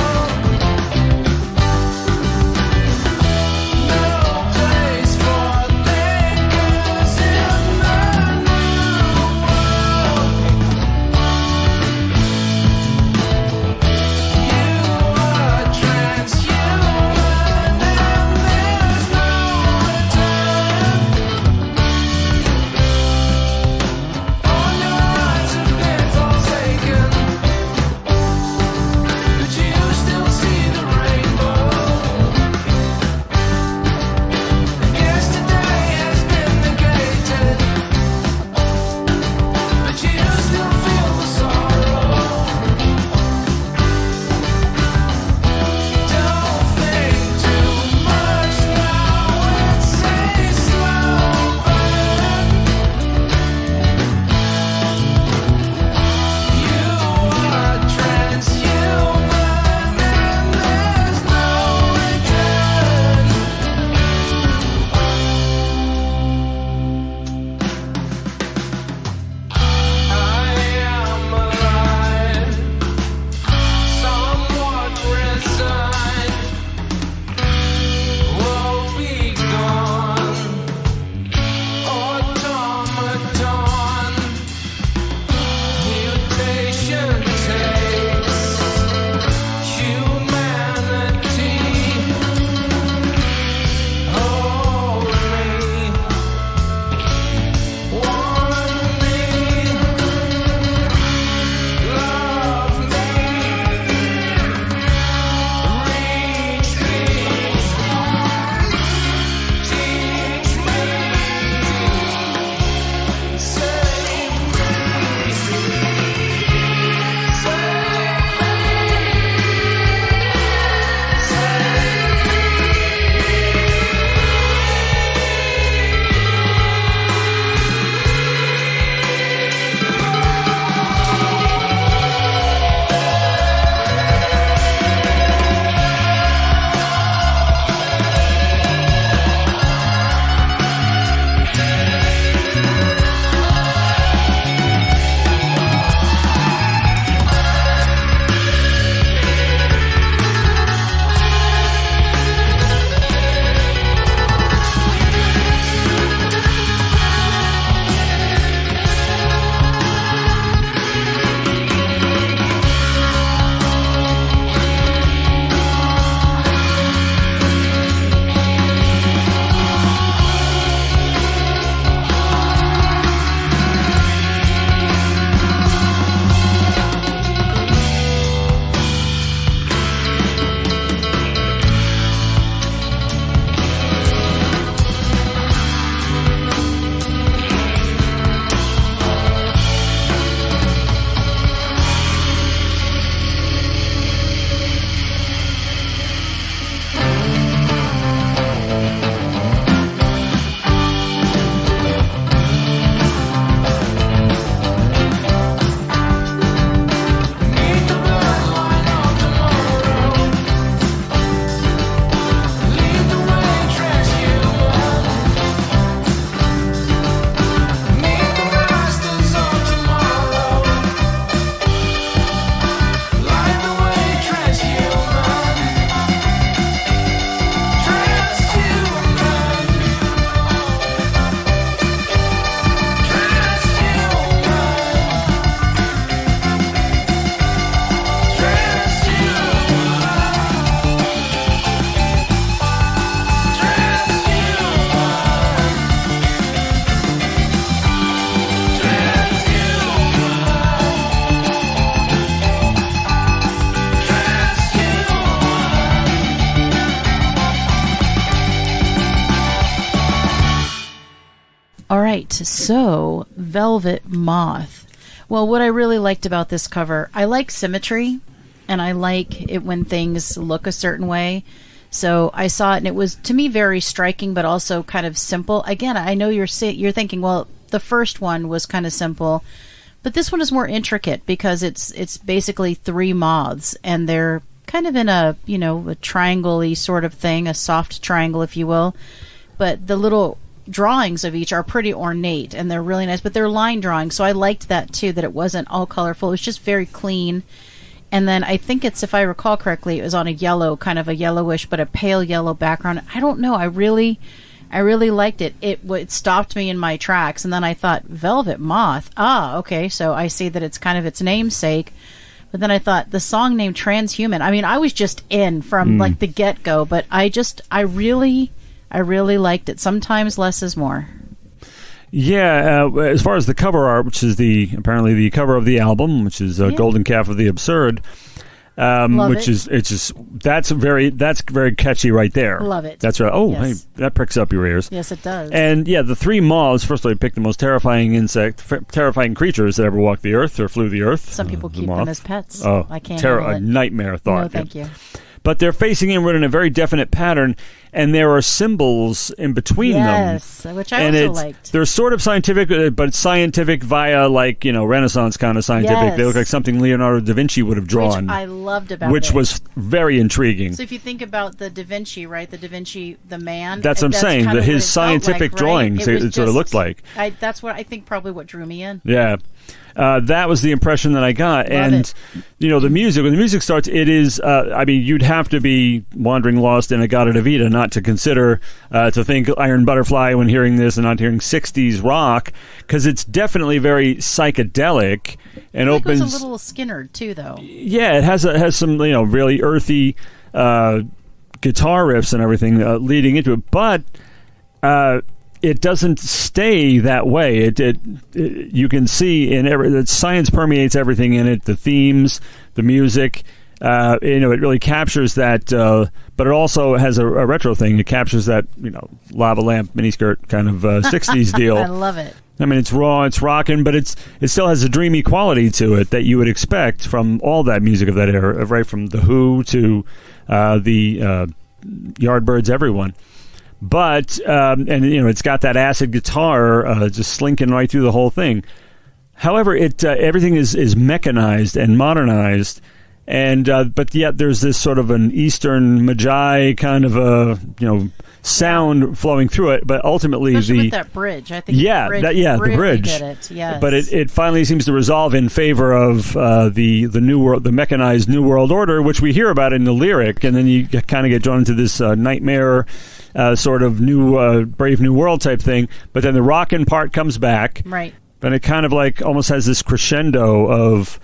so Velvet Moth. Well, what I really liked about this cover, I like symmetry, and I like it when things look a certain way. So I saw it, and it was, to me, very striking, but also kind of simple. Again, I know you're thinking, well, the first one was kind of simple, but this one is more intricate because it's basically 3 moths, and they're kind of in a, a triangle-y sort of thing, a soft triangle, if you will. But the little drawings of each are pretty ornate, and they're really nice, but they're line drawings, so I liked that too, that it wasn't all colorful. It was just very clean. And then I think it's, if I recall correctly, it was on a yellow, kind of a yellowish, but a pale yellow background. I don't know. I really liked it. It stopped me in my tracks, and then I thought, Velvet Moth. Ah, okay, so I see that it's kind of its namesake. But then I thought, the song name Transhuman. I mean, I was just in from like the get-go, but I really liked it. Sometimes less is more. Yeah, as far as the cover art, which is apparently the cover of the album, which is Golden Calf of the Absurd, which is that's very catchy right there. Love it. That's right. Oh, yes. Hey, that pricks up your ears. Yes, it does. And yeah, the 3 moths. First, I picked the most terrifying creatures that ever walked the earth or flew the earth. Some people keep them as pets. Oh, I can't handle a it. nightmare thought. No, thank you. But they're facing inward in a very definite pattern, and there are symbols in between them. Yes, which I also liked. They're sort of scientific, but it's scientific via, like, Renaissance kind of scientific. Yes. They look like something Leonardo da Vinci would have drawn. Which I loved about which it. was very intriguing. So if you think about the Da Vinci, right? The Da Vinci, the man. That's what I'm saying. Kind of His what it scientific felt like, right? drawings, it sort of looked like. That's what I think probably what drew me in. Yeah. That was the impression that I got. Love it. The music, when the music starts, it is, you'd have to be wandering lost in a Gata de Vida not to consider, to think Iron Butterfly when hearing this and not hearing 60s rock, because it's definitely very psychedelic and I think opens. It was a little Skinner, too, though. Yeah, it has some, really earthy guitar riffs and everything leading into it, but it doesn't stay that way. It you can see that science permeates everything in it. The themes, the music, it really captures that. But it also has a retro thing. It captures that lava lamp miniskirt kind of 60s deal. I love it. I mean, it's raw, it's rocking, but it still has a dreamy quality to it that you would expect from all that music of that era, right from The Who to the Yardbirds, everyone. But it's got that acid guitar just slinking right through the whole thing. However, everything is mechanized and modernized, and but yet there's this sort of an Eastern Magi kind of a sound flowing through it. But ultimately, especially with that bridge, I think. Yeah, the bridge. Did it. Yes. But it finally seems to resolve in favor of the new world, the mechanized New World Order, which we hear about in the lyric, and then you kind of get drawn into this nightmare. Sort of new, Brave New World type thing, but then the rockin' part comes back, right? And it kind of like almost has this crescendo of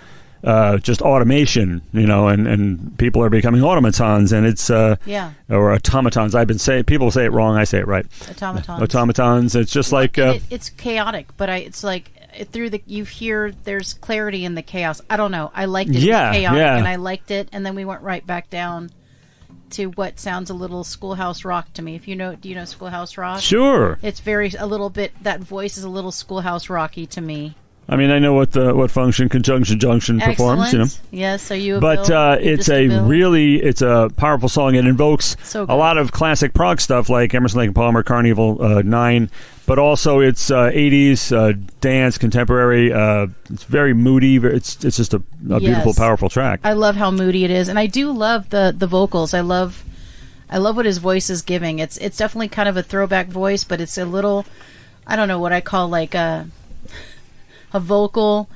just automation, and people are becoming automatons, and it's or automatons. I've been saying, people say it wrong, I say it right. Automatons. It's just like it's chaotic, but it's like you hear there's clarity in the chaos. I don't know. I liked it. Yeah, it was chaotic, yeah. and I liked it, and then we went right back down to what sounds a little Schoolhouse Rock to me. Do you know Schoolhouse Rock? Sure. It's a little bit, that voice is a little Schoolhouse Rocky to me. I mean, I know what function conjunction junction performs. Excellent. Yes, so you. But it's it's a powerful song. It invokes a lot of classic prog stuff like Emerson, Lake and Palmer, Carnival 9, but also it's 80s dance, contemporary. It's very moody. It's just a beautiful, powerful track. I love how moody it is, and I do love the vocals. I love what his voice is giving. It's definitely kind of a throwback voice, but it's a little, I don't know what I call like a vocal,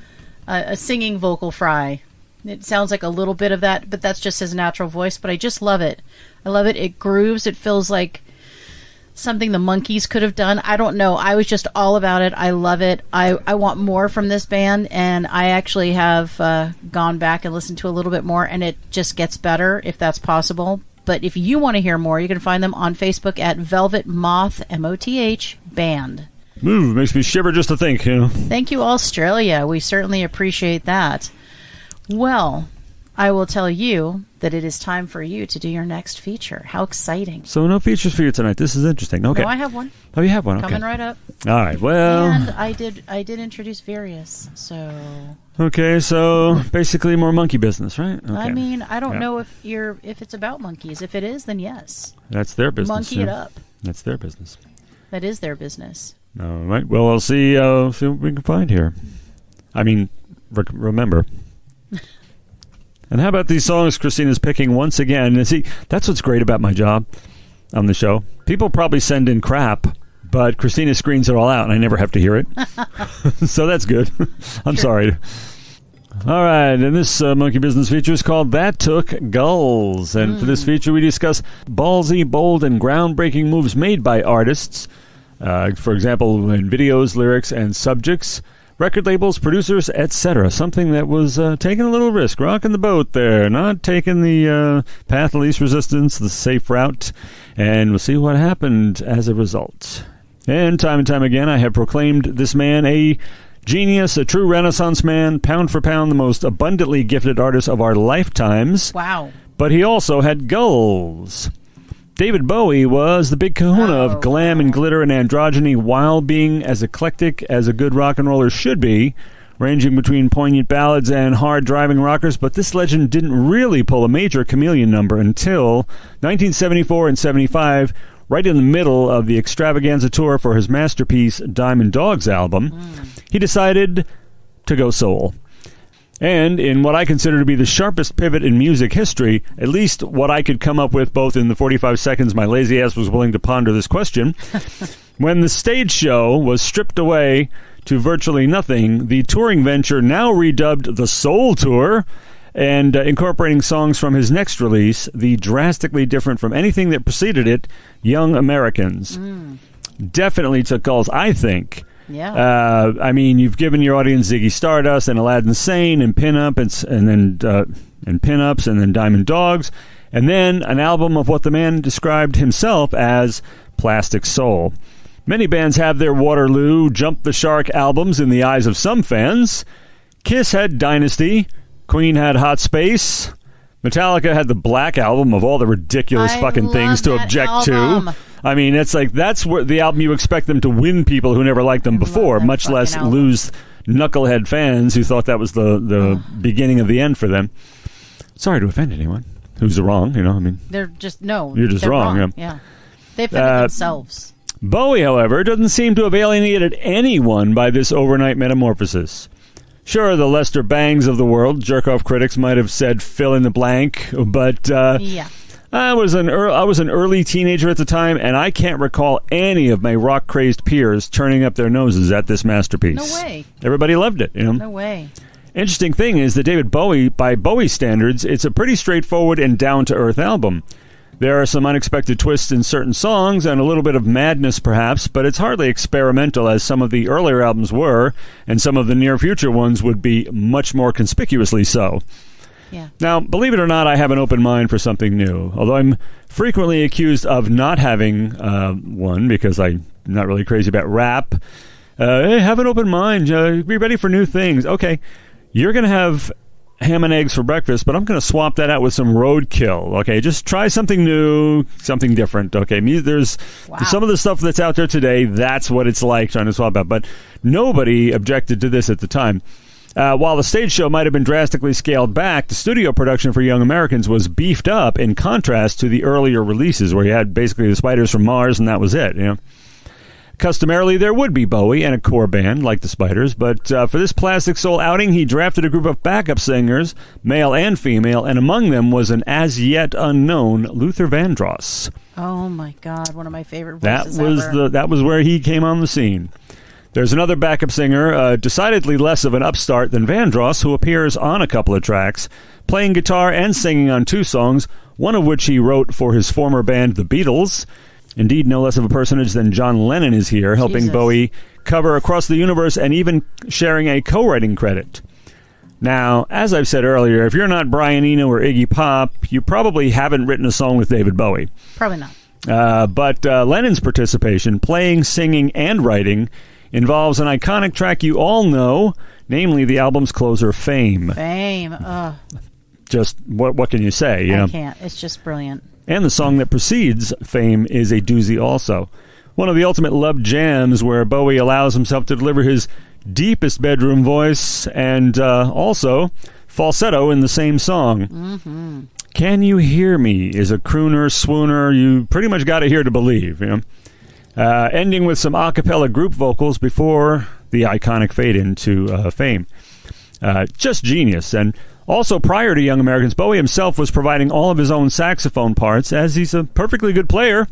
a singing vocal fry. It sounds like a little bit of that, but that's just his natural voice. But I just love it. I love it. It grooves. It feels like something the Monkees could have done. I don't know. I was just all about it. I love it. I want more from this band, and I actually have gone back and listened to a little bit more, and it just gets better if that's possible. But if you want to hear more, you can find them on Facebook at Velvet Moth, MOTH, Band. Makes me shiver just to think, Thank you, Australia. We certainly appreciate that. Well, I will tell you that it is time for you to do your next feature. How exciting. So no features for you tonight. This is interesting. Okay. No, I have one. Oh, you have one. Okay. Coming right up. All right. Well. And I did introduce Various, so... Okay, so basically more monkey business, right? Okay. I mean, I don't know if it's about monkeys. If it is, then yes. That's their business. Monkey it up. That's their business. That is their business. All right. Well, I'll see what we can find here. I mean, remember. And how about these songs Christina's picking once again? And see, that's what's great about my job on the show. People probably send in crap, but Christina screens it all out, and I never have to hear it. So that's good. I'm sorry. All right, and this monkey business feature is called That Took Gulls. And for this feature, we discuss ballsy, bold, and groundbreaking moves made by artists. For example, in videos, lyrics, and subjects. Record labels, producers, etc. Something that was taking a little risk, rocking the boat there, not taking the path of least resistance, the safe route, and we'll see what happened as a result. And time again, I have proclaimed this man a genius, a true Renaissance man, pound for pound, the most abundantly gifted artist of our lifetimes. Wow. But he also had gulls. David Bowie was the big kahuna of glam and glitter and androgyny while being as eclectic as a good rock and roller should be, ranging between poignant ballads and hard-driving rockers, but this legend didn't really pull a major chameleon number until 1974 and 75, right in the middle of the extravaganza tour for his masterpiece Diamond Dogs album. He decided to go soul. And in what I consider to be the sharpest pivot in music history, at least what I could come up with both in the 45 seconds my lazy ass was willing to ponder this question, when the stage show was stripped away to virtually nothing, the touring venture, now redubbed the Soul Tour, and incorporating songs from his next release, the drastically different from anything that preceded it, Young Americans. Definitely took calls, I think. Yeah. I mean, you've given your audience Ziggy Stardust and Aladdin Sane and Pinup and then Pinups and then Diamond Dogs, and then an album of what the man described himself as plastic soul. Many bands have their Waterloo, Jump the Shark albums in the eyes of some fans. Kiss had Dynasty. Queen had Hot Space. Metallica had the Black Album of all the ridiculous fucking things to object to. I mean, that's where the album you expect them to win people who never liked them before, much less lose knucklehead fans who thought that was the beginning of the end for them. Sorry to offend anyone who's wrong, I mean. They're just, no. You're just wrong. Yeah. They offended themselves. Bowie, however, doesn't seem to have alienated anyone by this overnight metamorphosis. Sure, the Lester Bangs of the world, jerk-off critics might have said fill in the blank, but yeah. I was an early teenager at the time, and I can't recall any of my rock-crazed peers turning up their noses at this masterpiece. No way. Everybody loved it, No way. Interesting thing is that David Bowie, by Bowie standards, it's a pretty straightforward and down-to-earth album. There are some unexpected twists in certain songs and a little bit of madness, perhaps, but it's hardly experimental as some of the earlier albums were, and some of the near-future ones would be much more conspicuously so. Yeah. Now, believe it or not, I have an open mind for something new, although I'm frequently accused of not having one because I'm not really crazy about rap. Hey, have an open mind. Be ready for new things. Okay, you're going to have ham and eggs for breakfast, but I'm going to swap that out with some roadkill. Okay, just try something new, something different. Okay, there's some of the stuff that's out there today, that's what it's like trying to swap out, but nobody objected to this at the time. While the stage show might have been drastically scaled back, the studio production for Young Americans was beefed up in contrast to the earlier releases where you had basically the Spiders from Mars and that was it, Customarily, there would be Bowie and a core band like the Spiders, but for this Plastic Soul outing, he drafted a group of backup singers, male and female, and among them was an as-yet unknown Luther Vandross. Oh my God, one of my favorite voices That was where he came on the scene. There's another backup singer, decidedly less of an upstart than Vandross, who appears on a couple of tracks, playing guitar and singing on two songs, one of which he wrote for his former band, the Beatles. Indeed, no less of a personage than John Lennon is here, helping Bowie cover Across the Universe and even sharing a co-writing credit. Now, as I've said earlier, if you're not Brian Eno or Iggy Pop, you probably haven't written a song with David Bowie. Probably not. But Lennon's participation, playing, singing, and writing, involves an iconic track you all know, namely the album's closer, Fame. Fame. just what can you say? You know? I can't. It's just brilliant. And the song that precedes Fame is a doozy also. One of the ultimate love jams where Bowie allows himself to deliver his deepest bedroom voice and also falsetto in the same song. Mm-hmm. Can You Hear Me is a crooner, swooner. You pretty much got to hear to believe. You know? Ending with some a cappella group vocals before the iconic fade into Fame. Just genius. And also, prior to Young Americans, Bowie himself was providing all of his own saxophone parts, as he's a perfectly good player.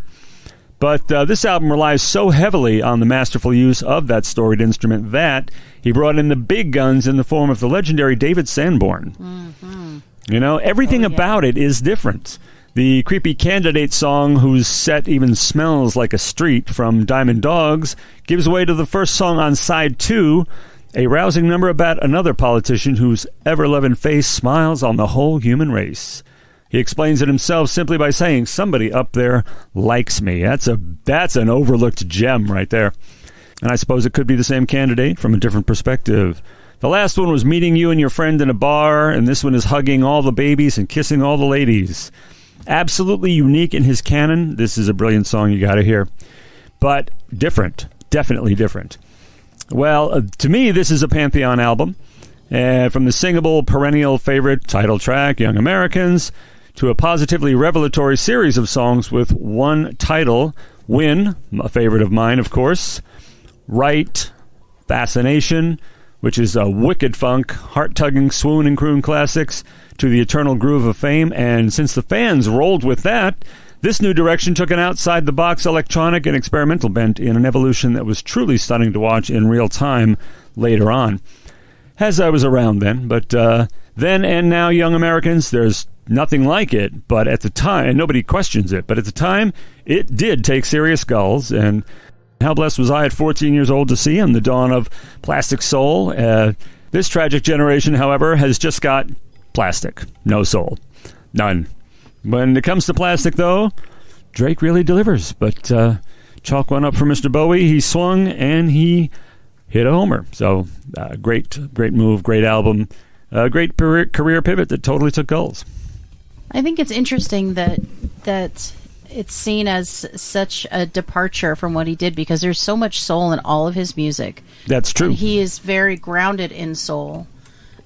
But this album relies so heavily on the masterful use of that storied instrument that he brought in the big guns in the form of the legendary David Sanborn. Mm-hmm. You know, everything about it is different. The creepy candidate song, whose set even smells like a street, from Diamond Dogs, gives way to the first song on side 2, a rousing number about another politician whose ever-loving face smiles on the whole human race. He explains it himself simply by saying, "Somebody up there likes me." That's an overlooked gem right there. And I suppose it could be the same candidate from a different perspective. The last one was meeting you and your friend in a bar, and this one is hugging all the babies and kissing all the ladies. Absolutely unique in his canon. This is a brilliant song you got to hear. But different. Definitely different. Well, to me, this is a Pantheon album. From the singable, perennial favorite title track, Young Americans, to a positively revelatory series of songs with one title, Win, a favorite of mine, of course, Right, Fascination, which is a wicked funk, heart-tugging swoon and croon classics, to the eternal groove of Fame. And since the fans rolled with that, this new direction took an outside-the-box electronic and experimental bent in an evolution that was truly stunning to watch in real time later on. As I was around then, but then and now Young Americans, there's nothing like it, but at the time, and nobody questions it, but at the time, it did take serious skulls, and how blessed was I at 14 years old to see on the dawn of Plastic Soul. This tragic generation, however, has just got plastic, no soul, none. When it comes to plastic, though, Drake really delivers. But chalk one up for Mr. Bowie. He swung and he hit a homer. So great move, great album, great career pivot that totally took goals. I think it's interesting that it's seen as such a departure from what he did, because there's so much soul in all of his music. That's true. And he is very grounded in soul.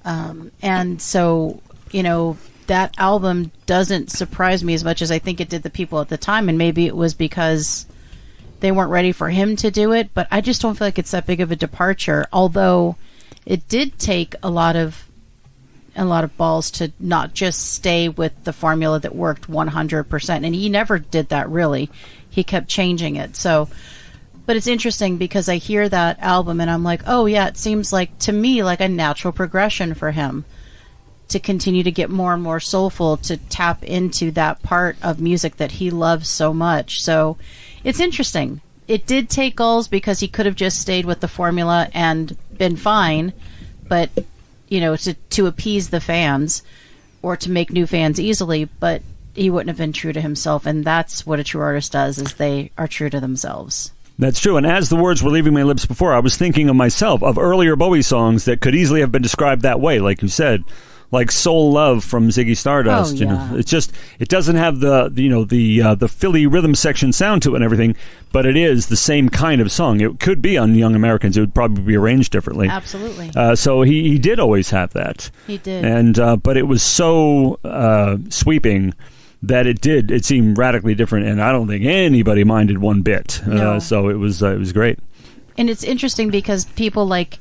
And so, you know, that album doesn't surprise me as much as I think it did the people at the time, and maybe it was because they weren't ready for him to do it, but I just don't feel like it's that big of a departure, although it did take a lot of balls to not just stay with the formula that worked 100%, and he never did that really. He kept changing it. So, but it's interesting because I hear that album and I'm like, oh yeah, it seems like to me like a natural progression for him to continue to get more and more soulful, to tap into that part of music that he loves so much. So it's interesting. It did take goals because he could have just stayed with the formula and been fine, but you know, to appease the fans or to make new fans easily, but he wouldn't have been true to himself, and that's what a true artist does, is they are true to themselves. That's true, and as the words were leaving my lips before, I was thinking of myself, of earlier Bowie songs that could easily have been described that way, like you said, like Soul Love from Ziggy Stardust. Oh, yeah. You know, it's just, it doesn't have the Philly rhythm section sound to it and everything, but it is the same kind of song. It could be on Young Americans. It would probably be arranged differently. Absolutely. So he did always have that. He did. And but it was so sweeping that it seemed radically different, and I don't think anybody minded one bit. No. So it was great. And it's interesting because people like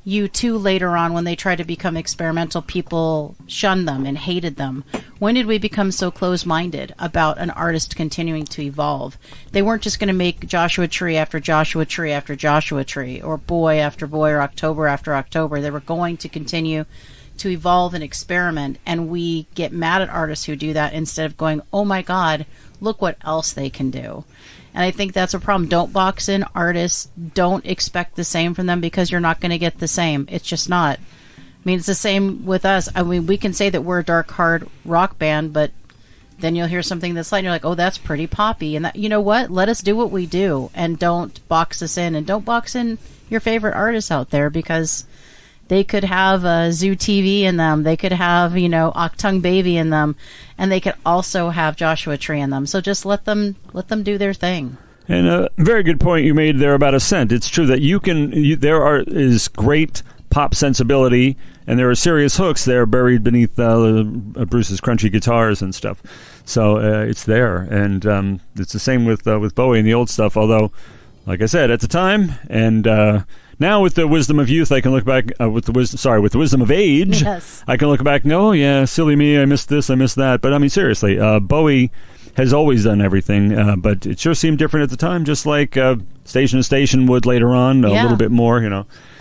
U2 later on, when they tried to become experimental, people shunned them and hated them. When did we become so close-minded about an artist continuing to evolve? They weren't just going to make Joshua Tree after Joshua Tree after Joshua Tree, or Boy after Boy, or October after October. They were going to continue to evolve and experiment, and we get mad at artists who do that instead of going, oh my God, look what else they can do. And I think that's a problem. Don't box in artists. Don't expect the same from them, because you're not going to get the same. It's just not. I mean, it's the same with us. I mean, we can say that we're a dark, hard rock band, but then you'll hear something that's light, and you're like, oh, that's pretty poppy. And that, you know what? Let us do what we do, and don't box us in. And don't box in your favorite artists out there, because They could have a Zoo TV in them. They could have, Octung Baby in them, and they could also have Joshua Tree in them. So just let them do their thing. And a very good point you made there about Ascent. It's true that there is great pop sensibility, and there are serious hooks there buried beneath Bruce's crunchy guitars and stuff. So it's there, and it's the same with Bowie and the old stuff. Although, like I said, at the time, and now with the wisdom of youth, I can look back with the wisdom of age. Yes. I can look back and go, oh yeah, silly me, I missed this, I missed that. But I mean, seriously, Bowie has always done everything, but it sure seemed different at the time, just like Station to Station would later on, a little bit more,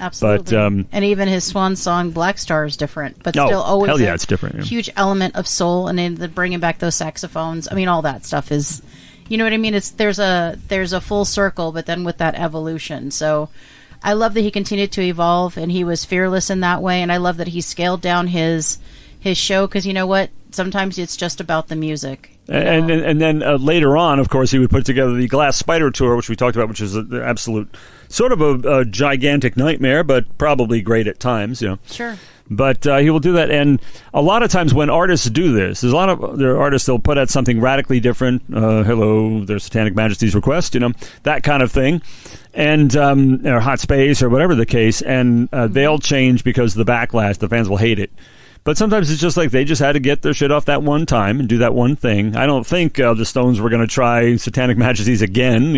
Absolutely. But, and even his swan song, Black Star, is different, but still always hell yeah, it's different. Yeah. Huge element of soul, and then bringing back those saxophones. I mean, all that stuff is, you know what I mean? There's a full circle, but then with that evolution. So I love that he continued to evolve, and he was fearless in that way, and I love that he scaled down his show, because you know what? Sometimes it's just about the music. And then later on, of course, he would put together the Glass Spider Tour, which we talked about, which is an absolute sort of a gigantic nightmare, but probably great at times, Sure. But he will do that, and a lot of times when artists do this, there's a lot of there are artists they'll put out something radically different. Hello, their Satanic Majesty's Request, that kind of thing, and or Hot Space or whatever the case, and they'll change because of the backlash. The fans will hate it. But sometimes it's just like they just had to get their shit off that one time and do that one thing. I don't think the Stones were going to try Satanic Majesties again,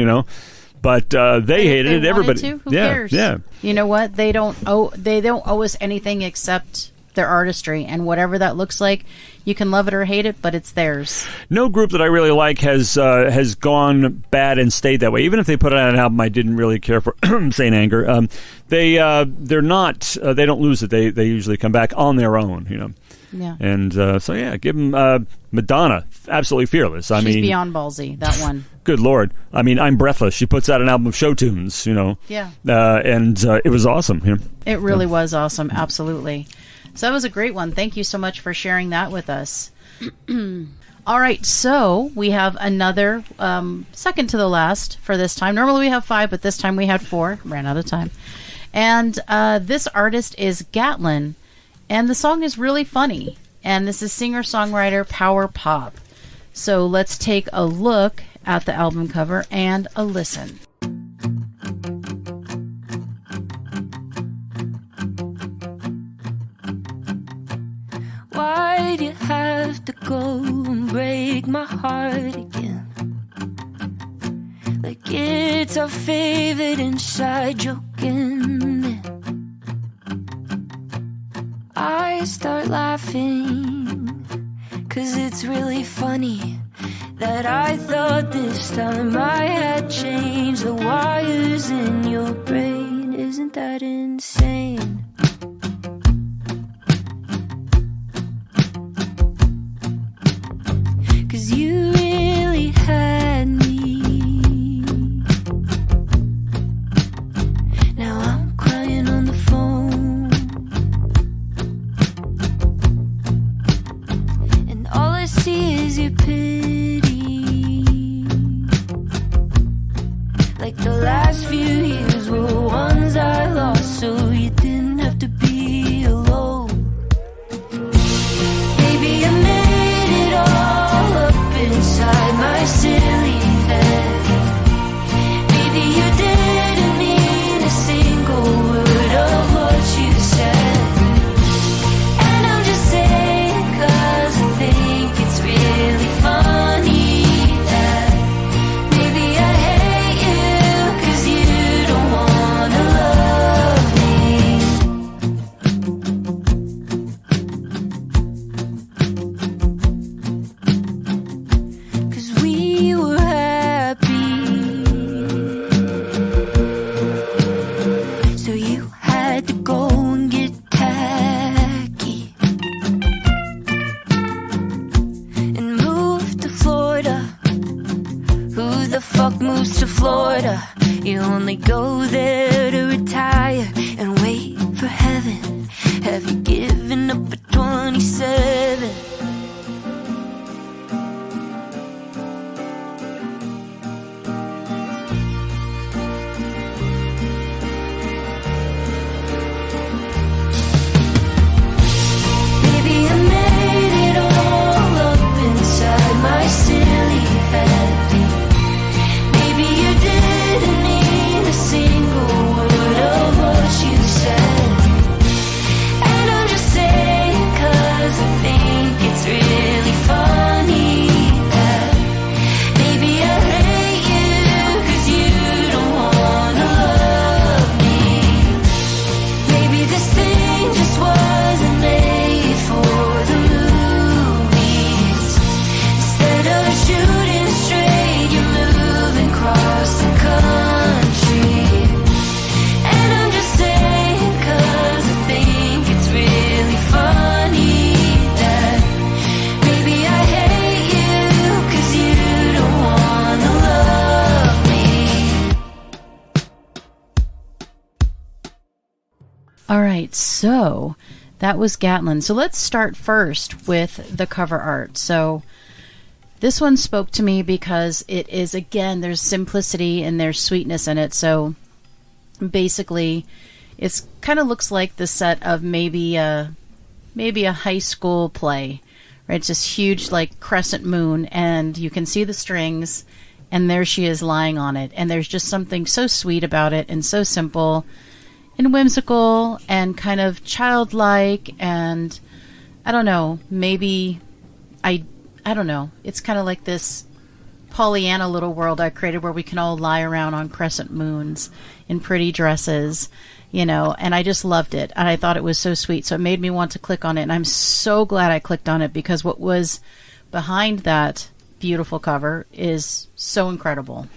but they hated it. Everybody, to, who cares? Yeah. You know what? They don't owe us anything except their artistry, and whatever that looks like. You can love it or hate it, but it's theirs. No group that I really like has gone bad and stayed that way. Even if they put out an album I didn't really care for, Saint Anger, they're not. They don't lose it. They usually come back on their own. Yeah. And so give them Madonna, absolutely fearless. She's beyond ballsy. That one. Good Lord. I mean, I'm breathless. She puts out an album of show tunes. Yeah. And it was awesome. It really was awesome. Absolutely. So that was a great one. Thank you so much for sharing that with us. All right, so we have another second to the last for this time. Normally we have 5, but this time we had 4. Ran out of time. And this artist is Gatlin, and the song is really funny. And this is singer-songwriter Power Pop. So let's take a look at the album cover and a listen. Why'd you have to go and break my heart again? Like it's our favorite inside joking. I start laughing, 'cause it's really funny that I thought this time I had changed the wires in your brain. Isn't that insane? 'Cause you really had me. Now I'm crying on the phone, and all I see is your pity. Like the last few years were ones I lost, so you didn't have to be alone. Baby, I made it all up inside my silly head. Maybe you didn't mean a single word of what you said. And I'm just saying 'cause I think it's really funny that maybe I hate you 'cause you don't wanna love me. 'Cause we were happy, so you had to go and get tacky and move to Florida. Who the fuck moves to Florida? You only go there to retire and wait for heaven. Have you given up at 27? just wasn't made for the movies. Instead of shooting straight, you're moving across the country. And I'm just saying 'cause I think it's really funny that maybe I hate you 'cause you don't wanna love me. All right, so that was Gatlin. So let's start first with the cover art. So this one spoke to me because it is, again, there's simplicity and there's sweetness in it. So basically, it's kind of looks like the set of maybe a high school play, right? It's this huge like crescent moon, and you can see the strings, and there she is lying on it. And there's just something so sweet about it, and so simple and whimsical and kind of childlike, and I don't know, maybe I don't know. It's kind of like this Pollyanna little world I created where we can all lie around on crescent moons in pretty dresses, you know, and I just loved it. And I thought it was so sweet. So it made me want to click on it. And I'm so glad I clicked on it because what was behind that beautiful cover is so incredible.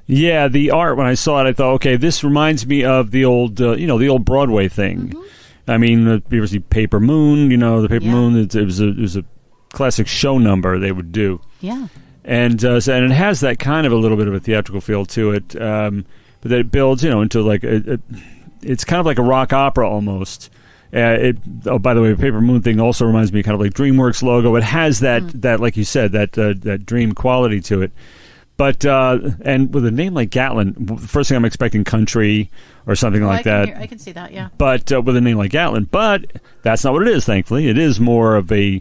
Yeah, the art, when I saw it, I thought, okay, this reminds me of the old, the old Broadway thing. Mm-hmm. I mean, you ever see Paper Moon? You know, the Paper Yeah. Moon, it was a classic show number they would do. Yeah. And and it has that kind of a little bit of a theatrical feel to it, but that it builds, into like it's kind of like a rock opera almost. By the way, the Paper Moon thing also reminds me kind of like DreamWorks logo. It has that like you said, that dream quality to it. But and with a name like Gatlin, the first thing I'm expecting country or something like that. I can see that, yeah. But with a name like Gatlin, but that's not what it is. Thankfully, it is more of a,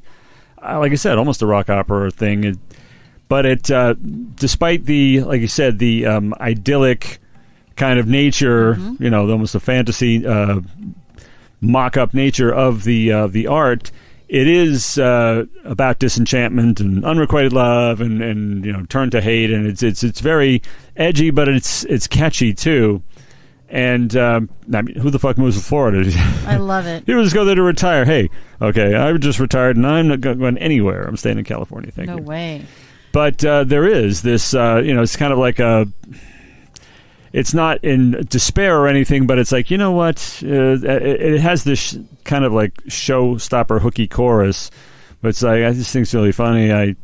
like I said, almost a rock opera thing. But despite the, like you said, the idyllic kind of nature, almost a fantasy mock-up nature of the art. It is about disenchantment and unrequited love and turn to hate, and it's very edgy, but it's catchy too. And I mean, who the fuck moves to Florida? I love it. People just go there to retire. Hey, okay, I just retired and I'm not going anywhere. I'm staying in California. Thank you. No way. But there is this, it's kind of like a. It's not in despair or anything, but it's like, you know what? It has this kind of like showstopper hooky chorus, but it's like, I just think it's really funny. I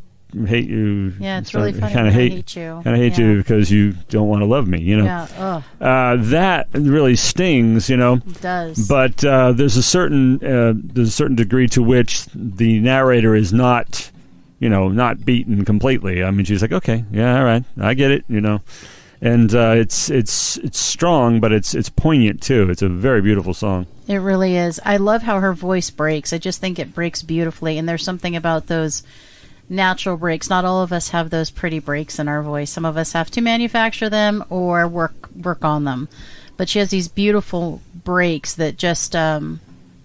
hate you. Yeah, it's really funny. I hate you. Kind of hate you because you don't want to love me. Yeah. That really stings. It does. But there's a certain degree to which the narrator is not, not beaten completely. I mean, she's like, okay, yeah, all right, I get it. And it's strong, but it's poignant too. It's a very beautiful song. It really is. I love how her voice breaks. I just think it breaks beautifully. And there's something about those natural breaks. Not all of us have those pretty breaks in our voice. Some of us have to manufacture them or work on them. But she has these beautiful breaks that just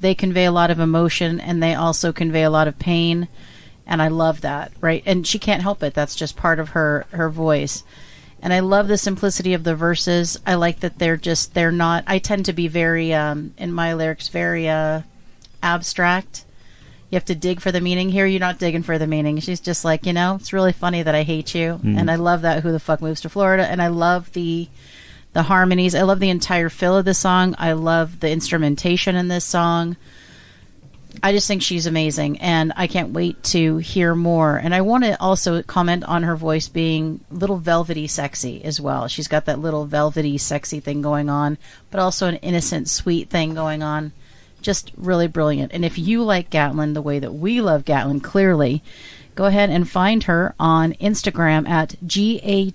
they convey a lot of emotion, and they also convey a lot of pain. And I love that, right? And she can't help it. That's just part of her voice. And I love the simplicity of the verses. I like that they're not, I tend to be very, in my lyrics, very abstract. You have to dig for the meaning. Here, you're not digging for the meaning. She's just like, it's really funny that I hate you. Mm. And I love that Who the Fuck Moves to Florida. And I love the harmonies. I love the entire feel of the song. I love the instrumentation in this song. I just think she's amazing, and I can't wait to hear more. And I want to also comment on her voice being a little velvety sexy as well. She's got that little velvety sexy thing going on, but also an innocent, sweet thing going on. Just really brilliant. And if you like Gatlin the way that we love Gatlin, clearly, go ahead and find her on Instagram at GATLIN.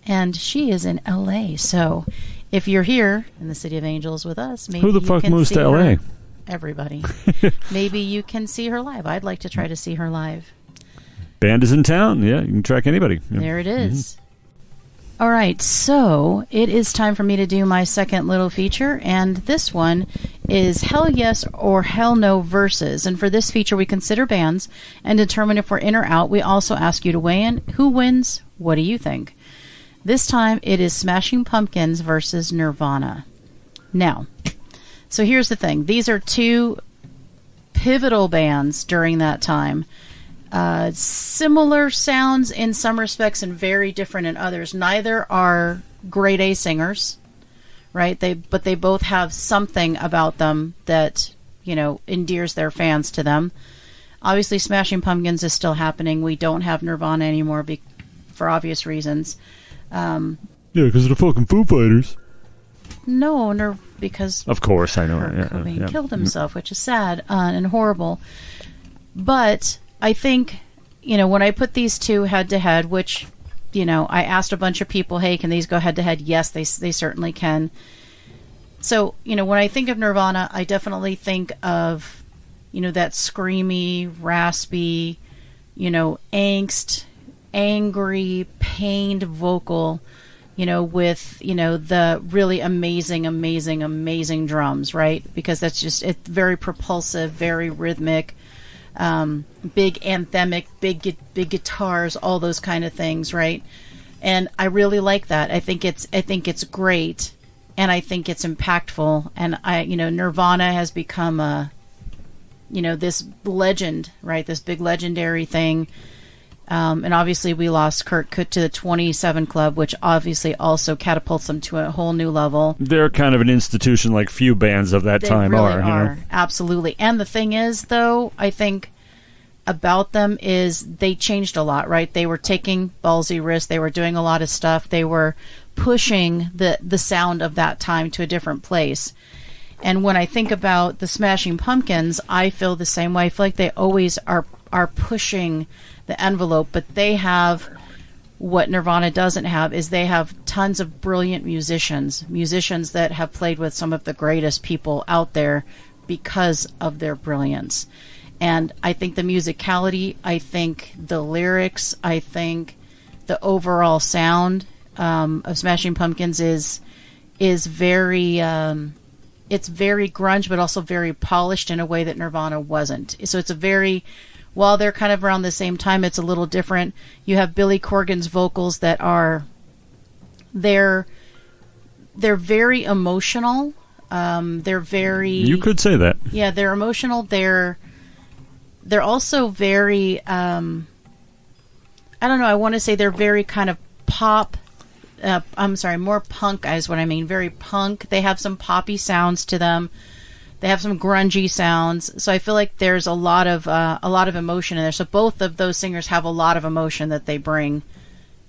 And she is in LA, so if you're here in the City of Angels with us, maybe who the fuck moves to LA? Everybody. Maybe you can see her live. I'd like to try to see her live. Band is in town. Yeah, you can track anybody. Yeah. There it is. Mm-hmm. All right, so it is time for me to do my second little feature, and this one is Hell Yes or Hell No Versus. And for this feature, we consider bands and determine if we're in or out. We also ask you to weigh in. Who wins? What do you think? This time, it is Smashing Pumpkins versus Nirvana. Now, So here's the thing. These are two pivotal bands during that time. Similar sounds in some respects and very different in others. Neither are grade A singers, right? But they both have something about them that, endears their fans to them. Obviously, Smashing Pumpkins is still happening. We don't have Nirvana anymore for obvious reasons. Yeah, because of the fucking Foo Fighters. No, because of course I know Kurt Cobain killed himself, which is sad and horrible. But I think, when I put these two head to head, which, I asked a bunch of people, hey, can these go head to head? Yes, they certainly can. So, when I think of Nirvana, I definitely think of, that screamy, raspy, angst, angry, pained vocal, with, the really amazing drums, right? Because it's very propulsive, very rhythmic, big anthemic, big guitars, all those kind of things, right? And I really like that. I think it's great, and I think it's impactful. And Nirvana has become this legend, right? This big legendary thing. And obviously we lost Kurt to the 27 Club, which obviously also catapults them to a whole new level. They're kind of an institution like few bands of that time really are. Absolutely. And the thing is, though, I think about them is they changed a lot, right? They were taking ballsy risks. They were doing a lot of stuff. They were pushing the sound of that time to a different place. And when I think about the Smashing Pumpkins, I feel the same way. I feel like they always are pushing the envelope, but they have what Nirvana doesn't have is they have tons of brilliant musicians that have played with some of the greatest people out there because of their brilliance. And I think the musicality, I think the lyrics, I think the overall sound of Smashing Pumpkins is very it's very grunge, but also very polished in a way that Nirvana wasn't. So it's while they're kind of around the same time, it's a little different. You have Billy Corgan's vocals that they're very emotional. They're very... You could say that. Yeah, they're emotional. They're also very... I don't know, I want to say they're very kind of pop... more punk is what I mean. Very punk. They have some poppy sounds to them. They have some grungy sounds. So I feel like there's a lot of emotion in there. So both of those singers have a lot of emotion that they bring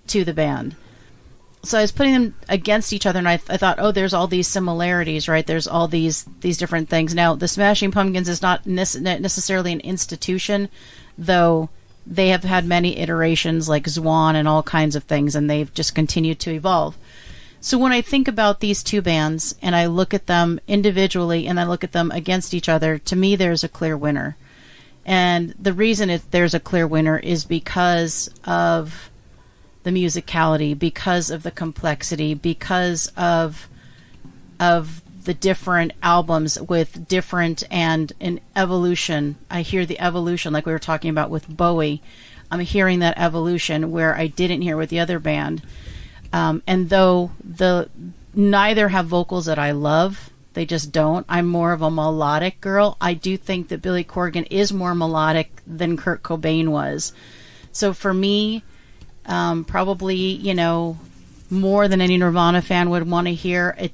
to the band. So I was putting them against each other, and I thought, oh, there's all these similarities, right? There's all these different things. Now, the Smashing Pumpkins is not necessarily an institution, though they have had many iterations like Zwan and all kinds of things, and they've just continued to evolve. So when I think about these two bands and I look at them individually and I look at them against each other, to me there's a clear winner. And the reason there's a clear winner is because of the musicality, because of the complexity, because of the different albums with different and an evolution. I hear the evolution like we were talking about with Bowie. I'm hearing that evolution where I didn't hear with the other band. And though neither have vocals that I love, they just don't. I'm more of a melodic girl. I do think that Billy Corgan is more melodic than Kurt Cobain was. So for me, probably, more than any Nirvana fan would want to hear, I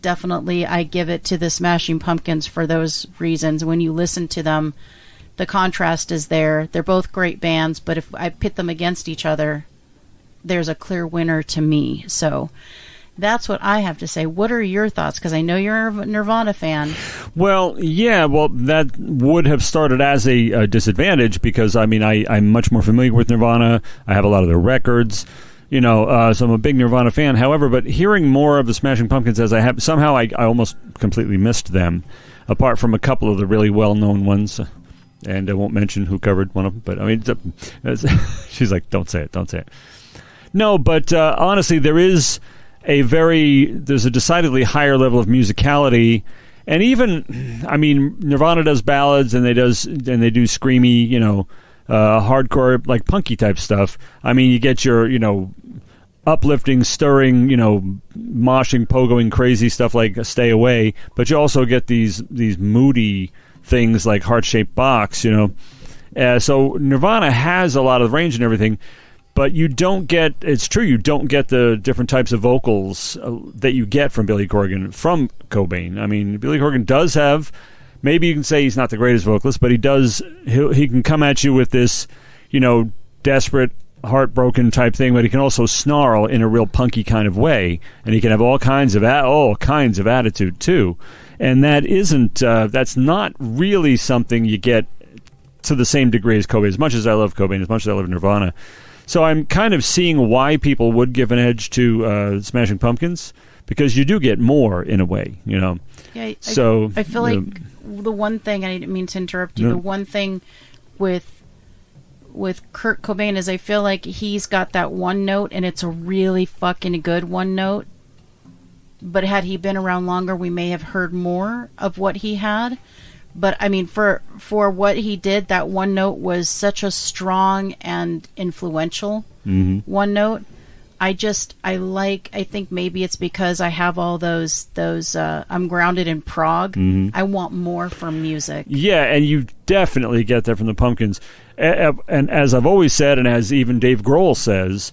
give it to the Smashing Pumpkins for those reasons. When you listen to them, the contrast is there. They're both great bands, but if I pit them against each other, there's a clear winner to me. So that's what I have to say. What are your thoughts? Because I know you're a Nirvana fan. Well, yeah, that would have started as a disadvantage because, I'm much more familiar with Nirvana. I have a lot of their records, so I'm a big Nirvana fan. However, but hearing more of the Smashing Pumpkins as I have, somehow I almost completely missed them, apart from a couple of the really well-known ones. And I won't mention who covered one of them, but she's like, don't say it. No, but honestly, there's a decidedly higher level of musicality, and even, Nirvana does ballads and they do screamy, hardcore like punky type stuff. You get your, uplifting, stirring, moshing, pogoing, crazy stuff like Stay Away, but you also get these moody things like Heart-Shaped Box, so Nirvana has a lot of range and everything, but you don't get, it's true, you don't get the different types of vocals that you get from Billy Corgan from Cobain. I mean, Billy Corgan does have, maybe you can say he's not the greatest vocalist, but he can come at you with this, desperate, heartbroken type thing, but he can also snarl in a real punky kind of way, and he can have all kinds of attitude too. And that's not really something you get to the same degree as Cobain. As much as I love Cobain, as much as I love Nirvana, so I'm kind of seeing why people would give an edge to Smashing Pumpkins, because you do get more in a way, Yeah, I feel like the one thing, I didn't mean to interrupt you. The one thing with Kurt Cobain is I feel like he's got that one note, and it's a really fucking good one note. But had he been around longer, we may have heard more of what he had. But I mean, for what he did, that one note was such a strong and influential one note. I think maybe it's because I have all those I'm grounded in prog. I want more from music. Yeah, and you definitely get that from the Pumpkins. And as I've always said, and as even Dave Grohl says,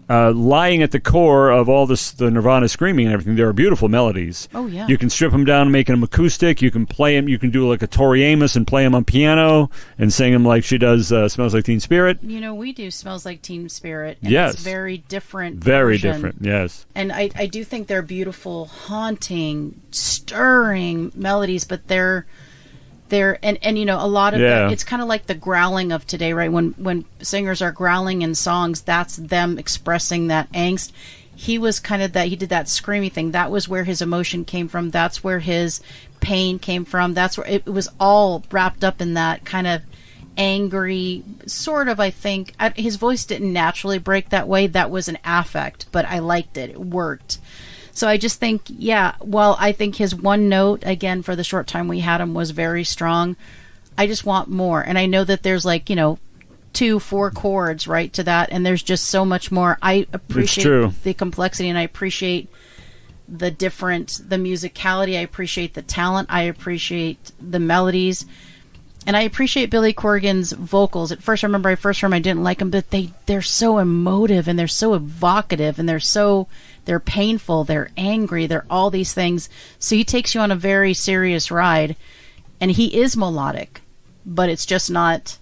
lying at the core of all this, the Nirvana screaming and everything, there are beautiful melodies. Oh, yeah. You can strip them down and make them acoustic. You can play them. You can do like a Tori Amos and play them on piano and sing them like she does Smells Like Teen Spirit. We do Smells Like Teen Spirit. And yes. It's very different. Very version. different, yes. And I do think they're beautiful, haunting, stirring melodies, but they're and a lot of that, it's kind of like the growling of today, right? When singers are growling in songs, that's them expressing that angst. He was kind of that, he did that screamy thing. That was where his emotion came from. That's where his pain came from. That's where it was all wrapped up in that kind of angry sort of, I think. His voice didn't naturally break that way. That was an affect, but I liked it. It worked. So I just think, while I think his one note, again, for the short time we had him, was very strong, I just want more. And I know that there's 2-4 chords, right, to that, and there's just so much more. I appreciate the complexity, and I appreciate the musicality, I appreciate the talent, I appreciate the melodies, and I appreciate Billy Corgan's vocals. At first, I remember I didn't like them, but they're so emotive, and they're so evocative, and they're painful, they're angry, they're all these things. So he takes you on a very serious ride, and he is melodic, but it's just not,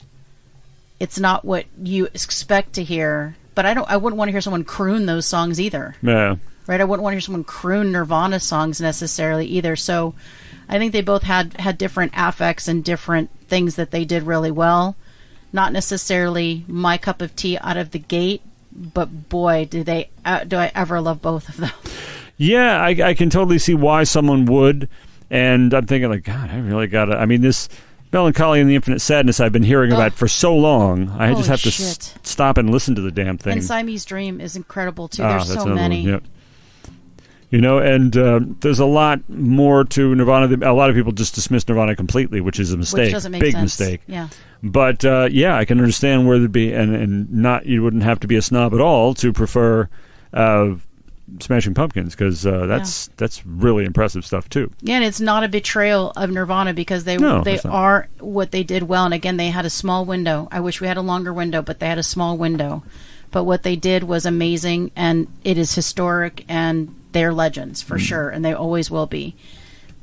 it's not what you expect to hear. But I wouldn't want to hear someone croon those songs either. Yeah. Right? I wouldn't want to hear someone croon Nirvana songs necessarily either. So I think they both had different affects and different things that they did really well. Not necessarily my cup of tea out of the gate, but boy, do I ever love both of them. Yeah, I can totally see why someone would, and I'm thinking like, God, I really gotta. I mean, this Melancholy and the Infinite Sadness I've been hearing about for so long. I just have to stop and listen to the damn thing. And Siamese Dream is incredible too. There's so many. Yep. And there's a lot more to Nirvana. A lot of people just dismiss Nirvana completely, which is a mistake. Which doesn't make Big sense. Mistake. Yeah. But I can understand where there'd be, and not, you wouldn't have to be a snob at all to prefer Smashing Pumpkins, because that's really impressive stuff too. Yeah, and it's not a betrayal of Nirvana, because they are what they did well. And again, they had a small window. I wish we had a longer window, but they had a small window. But what they did was amazing, and it is historic, and they're legends for sure, and they always will be.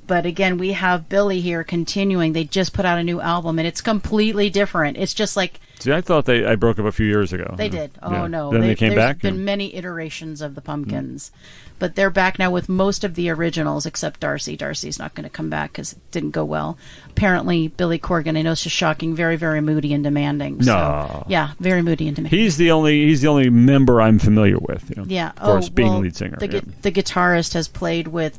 But again, we have Billy here continuing. They just put out a new album, and it's completely different. It's just like... See, I thought I broke up a few years ago. They did. Oh, no. Then they came back? There's been many iterations of the Pumpkins. But they're back now with most of the originals, except Darcy. Darcy's not going to come back because it didn't go well. Apparently, Billy Corgan, I know it's just shocking, very, very moody and demanding. No. So, yeah, very moody and demanding. He's the only member I'm familiar with. Yeah. Of course, being lead singer. The guitarist has played with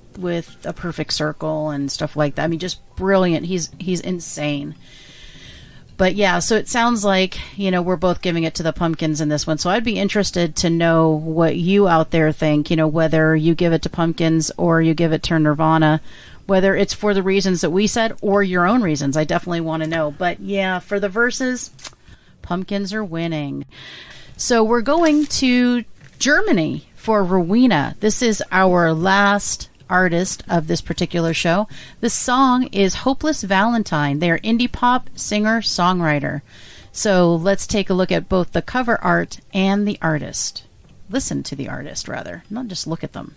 A Perfect Circle and stuff like that. I mean, just brilliant. He's insane. But yeah, so it sounds like, we're both giving it to the Pumpkins in this one. So I'd be interested to know what you out there think, whether you give it to Pumpkins or you give it to Nirvana, whether it's for the reasons that we said or your own reasons. I definitely want to know. But yeah, for the verses, Pumpkins are winning. So we're going to Germany for Rowena. This is our last artist of this particular show. The song is Hopeless Valentine. They are indie pop singer-songwriter. So let's take a look at both the cover art and the artist. Listen to the artist, rather, not just look at them.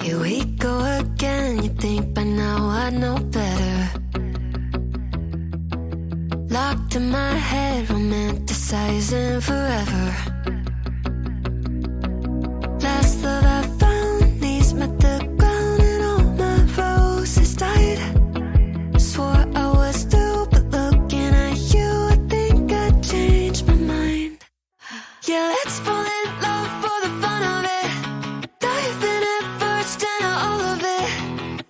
Here we go again, you think by now I'd know better. Locked in my head, romanticizing forever. Last love I found, knees met the ground and all my roses died. Swore I was through, but looking at you, I think I changed my mind. Yeah, let's fall in love for the fun of it. Dive in at first and all of it.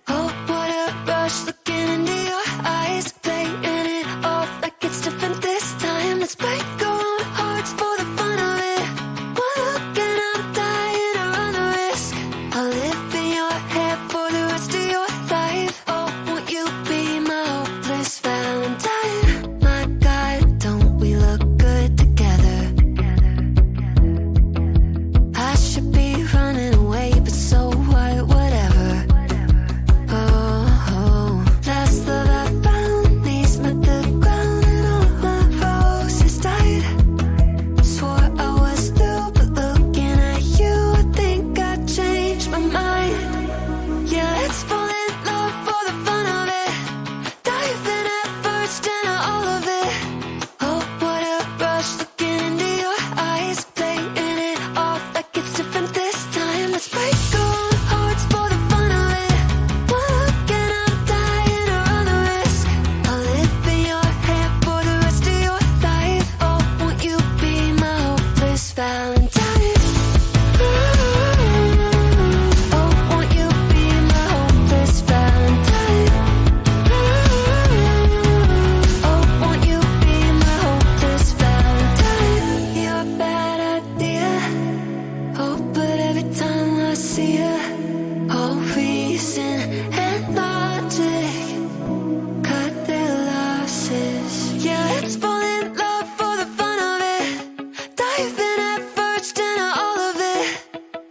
Oh, what a rush, looking into your eyes, playing it off like it's different this time. Let's break our own hearts for the fun of it. One look and I'm dying to run the risk. I'll live in your head for the rest of your life. Oh, won't you be my hopeless Valentine? My God, don't we look good together? I should be running away, but so what, whatever. Oh, last love I found, knees met the ground and all my roses died. Swore I was through, but looking at you, I think I changed my mind. Yeah, let's fall in love for the fun of it. Dive in at first and all of it. Oh, what a rush, looking into your eyes, playing it off like it's different this time. Let's break our own hearts for the fun of it. One look and I'm dying to run the risk. I'll live in your head for the rest of your life. Oh, won't you be my hopeless Valentine? Oh, won't you be my hopeless Valentine? Oh, won't you be my hopeless Valentine? You're a bad idea. Oh, but every time I see you, all reason and logic cut their losses. Yeah, let's fall in love for the fun of it. Dive in at first and all of it.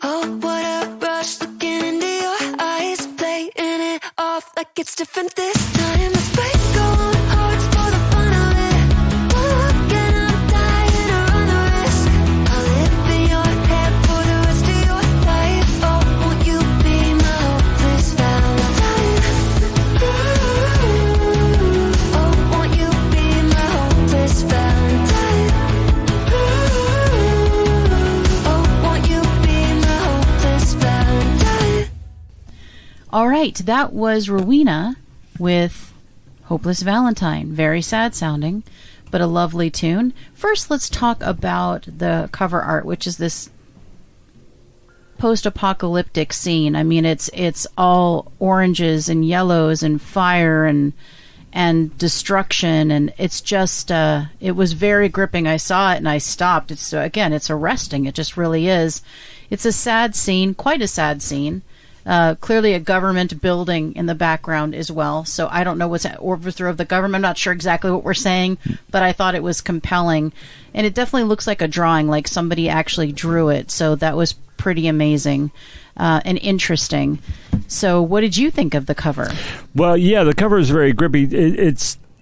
Oh, what a rush, looking into your eyes, playing it off like it's different this time. Let's break our own hearts for the fun of it. One look and I'm dying to run the risk. I'll live in your head for the rest of your life. Oh, won't you be my hopeless Valentine? Oh, won't you be my hopeless Valentine? Oh, won't you be my hopeless Valentine? All right, that was Rowena with Hopeless Valentine. Very sad sounding, but a lovely tune. First, let's talk about the cover art, which is this post-apocalyptic scene. I mean, it's all oranges and yellows and fire and destruction, and it's just it was very gripping. I saw it and I stopped. It's it's arresting. It just really is. It's a sad scene, quite a sad scene. Clearly a government building in the background as well. So I don't know what's an overthrow of the government. I'm not sure exactly what we're saying, but I thought it was compelling. And it definitely looks like a drawing, like somebody actually drew it. So that was pretty amazing and interesting. So what did you think of the cover? Well, yeah, the cover is very grippy.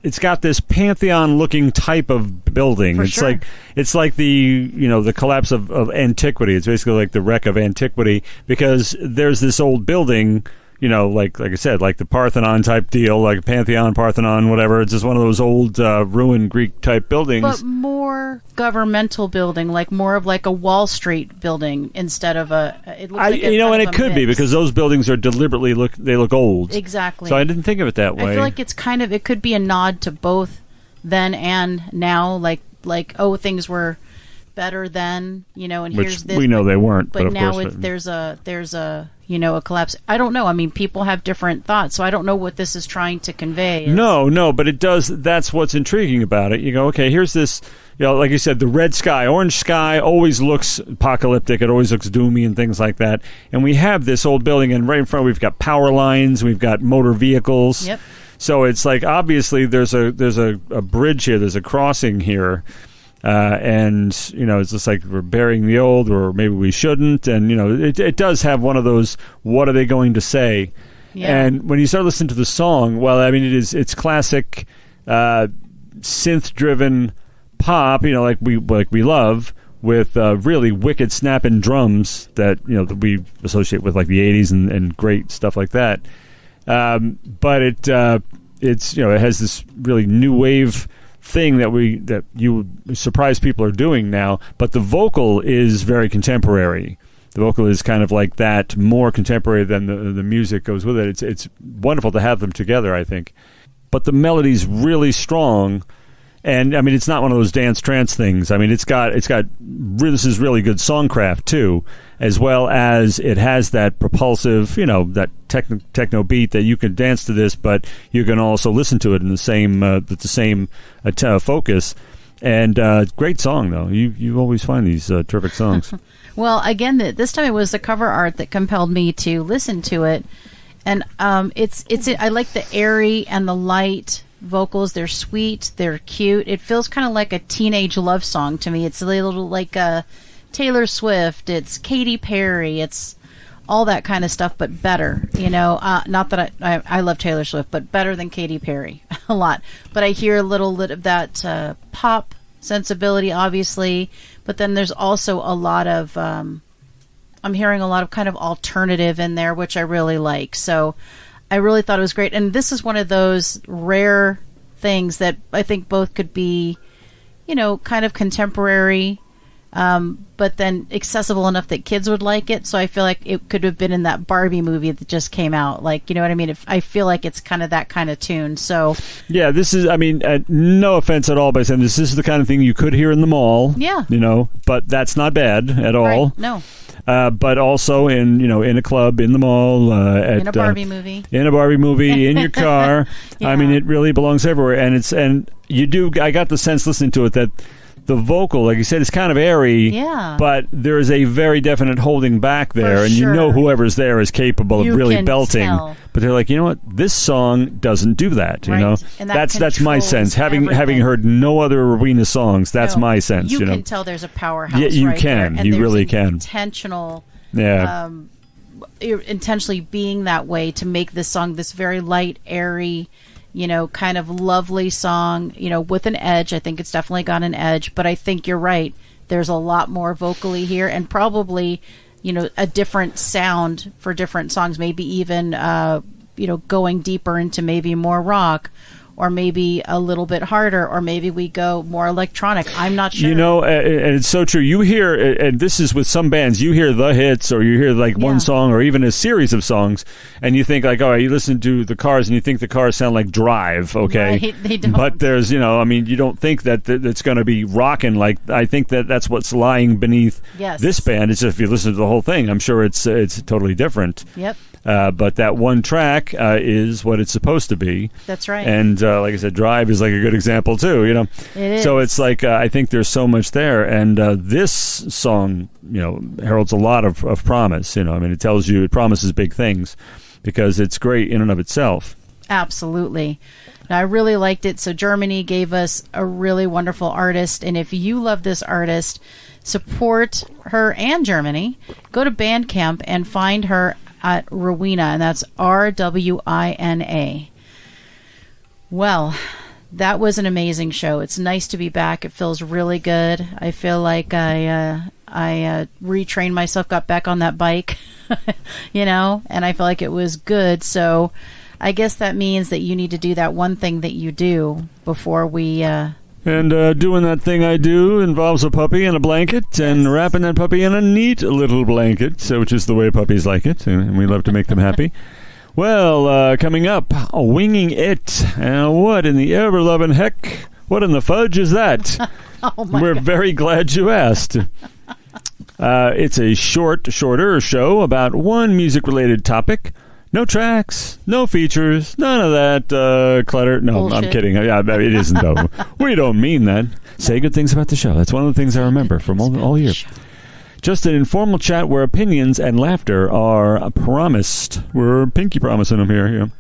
It's got this Pantheon-looking type of building. For it's sure. it's like the collapse of antiquity. It's basically like the wreck of antiquity, because there's this old building, like I said, like the Parthenon type deal, like Pantheon, Parthenon, whatever. It's just one of those old ruined Greek type buildings. But more governmental building, like more of like a Wall Street building instead of it looks like it's kind and of it a could be mix. because those buildings are deliberately look old. Exactly. So I didn't think of it that way. I feel like it's it could be a nod to both then and now, like things were better then, and Which here's this. we know they weren't, but of now course there's a a collapse. I don't know. I mean, people have different thoughts, so I don't know what this is trying to convey. No, but it does. That's what's intriguing about it. You go, okay, here's this, like you said, the red sky, orange sky always looks apocalyptic. It always looks doomy and things like that. And we have this old building, and right in front we've got power lines, we've got motor vehicles. Yep. So it's like obviously there's a bridge here, there's a crossing here, and it's just like we're burying the old, or maybe we shouldn't, and it does have one of those what are they going to say, and when you start listening to the song, well, I mean it's classic synth driven pop, like we love, with really wicked snapping drums that that we associate with like the 80s and great stuff like that. But it's it has this really new wave thing that you surprise people are doing now. But the vocal is very contemporary. The vocal is kind of like that, more contemporary than the music goes with it. It's wonderful to have them together, I think. But the melody's really strong. And I mean, it's not one of those dance trance things. I mean, this is really good songcraft too, as well as it has that propulsive, that techno beat that you can dance to this, but you can also listen to it in the same focus. And great song though. You always find these terrific songs. Well, again, this time it was the cover art that compelled me to listen to it, and I like the airy and the light vocals. They're sweet, they're cute. It feels kind of like a teenage love song to me. It's a little like Taylor Swift, it's Katy Perry, it's all that kind of stuff, but better. Not that I love Taylor Swift, but better than Katy Perry a lot. But I hear a little bit of that pop sensibility, obviously, but then there's also a lot of I'm hearing a lot of kind of alternative in there, which I really like. So I really thought it was great. And this is one of those rare things that I think both could be, kind of contemporary, but then accessible enough that kids would like it. So I feel like it could have been in that Barbie movie that just came out. Like, you know what I mean? I feel like it's kind of that kind of tune. So yeah, this is, I mean, no offense at all by saying this is the kind of thing you could hear in the mall. Yeah. But that's not bad at all. Right. No. But also in a club, in the mall, in a Barbie movie, in your car. Yeah. I mean, it really belongs everywhere. And I got the sense listening to it that the vocal, like you said, is kind of airy. Yeah. But there is a very definite holding back there, For and sure. Whoever's there is capable You of really can belting. tell. But they're like, you know what? This song doesn't do that. Right. And that's my controls sense. Having everything. heard no other arena songs, that's No, my sense. You can tell there's a powerhouse. Yeah, you right can. there, and You there's really can. Intentional. Yeah. Intentionally being that way to make this song this very light, airy, kind of lovely song, with an edge. I think it's definitely got an edge, but I think you're right. There's a lot more vocally here, and probably, a different sound for different songs, maybe even, going deeper into maybe more rock, or maybe a little bit harder, or maybe we go more electronic. I'm not sure. And it's so true. You hear, and this is with some bands, you hear the hits, or you hear like one song, or even a series of songs, and you think like, you listen to the Cars, and you think the Cars sound like Drive, okay? Right, they don't. But there's, you don't think that it's going to be rocking. Like, I think that's what's lying beneath this band. It's just, if you listen to the whole thing, I'm sure it's totally different. Yep. But that one track is what it's supposed to be. That's right. And like I said, Drive is like a good example too. It is. So it's like I think there's so much there, and this song, heralds a lot of promise. It promises big things because it's great in and of itself. Absolutely. Now, I really liked it. So Germany gave us a really wonderful artist, and if you love this artist, support her and Germany. Go to Bandcamp and find her at Rowena, and that's RWINA. Well, that was an amazing show. It's nice to be back. It feels really good. I feel like I retrained myself, got back on that bike, and I feel like it was good. So I guess that means that you need to do that one thing that you do before we... And doing that thing I do involves a puppy and a blanket, and wrapping that puppy in a neat little blanket, which is the way puppies like it, and we love to make them happy. Well, coming up, Winging It. What in the ever-loving heck? What in the fudge is that? We're God. very glad you asked. It's a shorter show about one music-related topic. No tracks, no features, none of that clutter. No, Bullshit. I'm kidding. Yeah, it isn't, though. We don't mean that. Say good things about the show. That's one of the things I remember from all year. Just an informal chat where opinions and laughter are promised. We're pinky promising them here.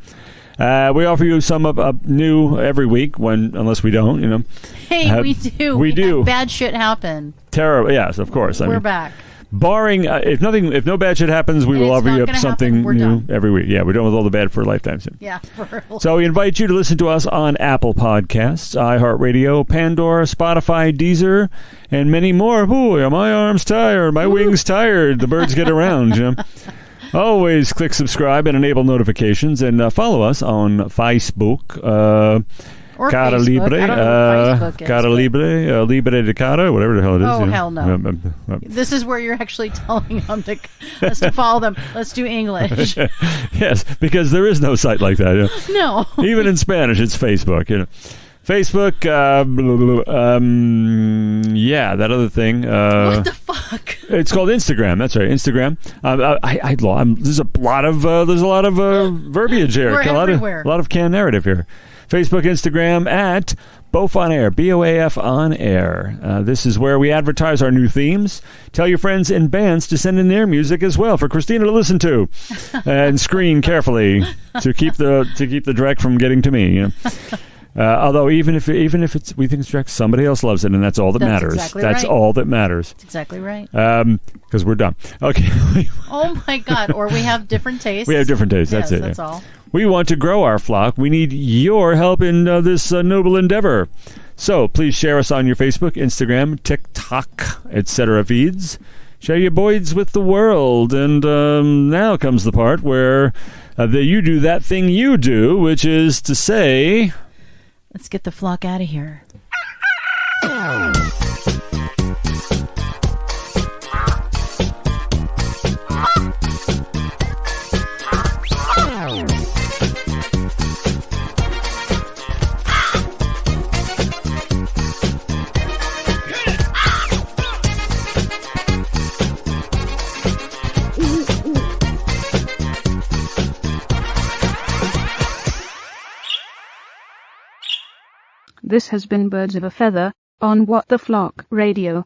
We offer you some new every week, unless we don't, you know. Hey, we do. We do. Have bad shit happen. Terrible. Yes, of course. We're back. Barring if no bad shit happens, we And will it's offer not you gonna something happen. We're new done. every week. Yeah, we're done with all the bad for a lifetime soon. Yeah, for real. So we invite you to listen to us on Apple Podcasts, iHeartRadio, Pandora, Spotify, Deezer, and many more. Ooh, are my arms tired? My wings tired? The birds get around, you know. Always click subscribe and enable notifications, and follow us on Facebook. Or Cara Facebook. Libre, I don't know what Facebook is, Cara but- Libre, Libre de Cara, whatever the hell it is. Oh, you know. hell no. This is where you're actually telling them us to follow them. Let's do English. Yes, because there is no site like that. You know. No. Even in Spanish, it's Facebook. You know, Facebook. Yeah, that other thing. What the fuck? It's called Instagram. That's right, Instagram. There's a lot of verbiage here. We're a lot everywhere. a lot of canned narrative here. Facebook, Instagram at BOAF on Air, BOAF on Air. This is where we advertise our new themes. Tell your friends and bands to send in their music as well for Christina to listen to, and screen carefully to keep the direct from getting to me. You know? Although even if it's we think it's direct, somebody else loves it, and that's all that That's matters. exactly That's right. all that matters. That's exactly right. Because we're dumb. Okay. Oh my God. Or we have different tastes. We have different tastes. Yes, That's it. That's all. We want to grow our flock. We need your help in this noble endeavor. So please share us on your Facebook, Instagram, TikTok, etc. feeds. Share your boys with the world. And now comes the part where you do that thing you do, which is to say... Let's get the flock out of here. This has been Birds of a Feather on What the Flock Radio.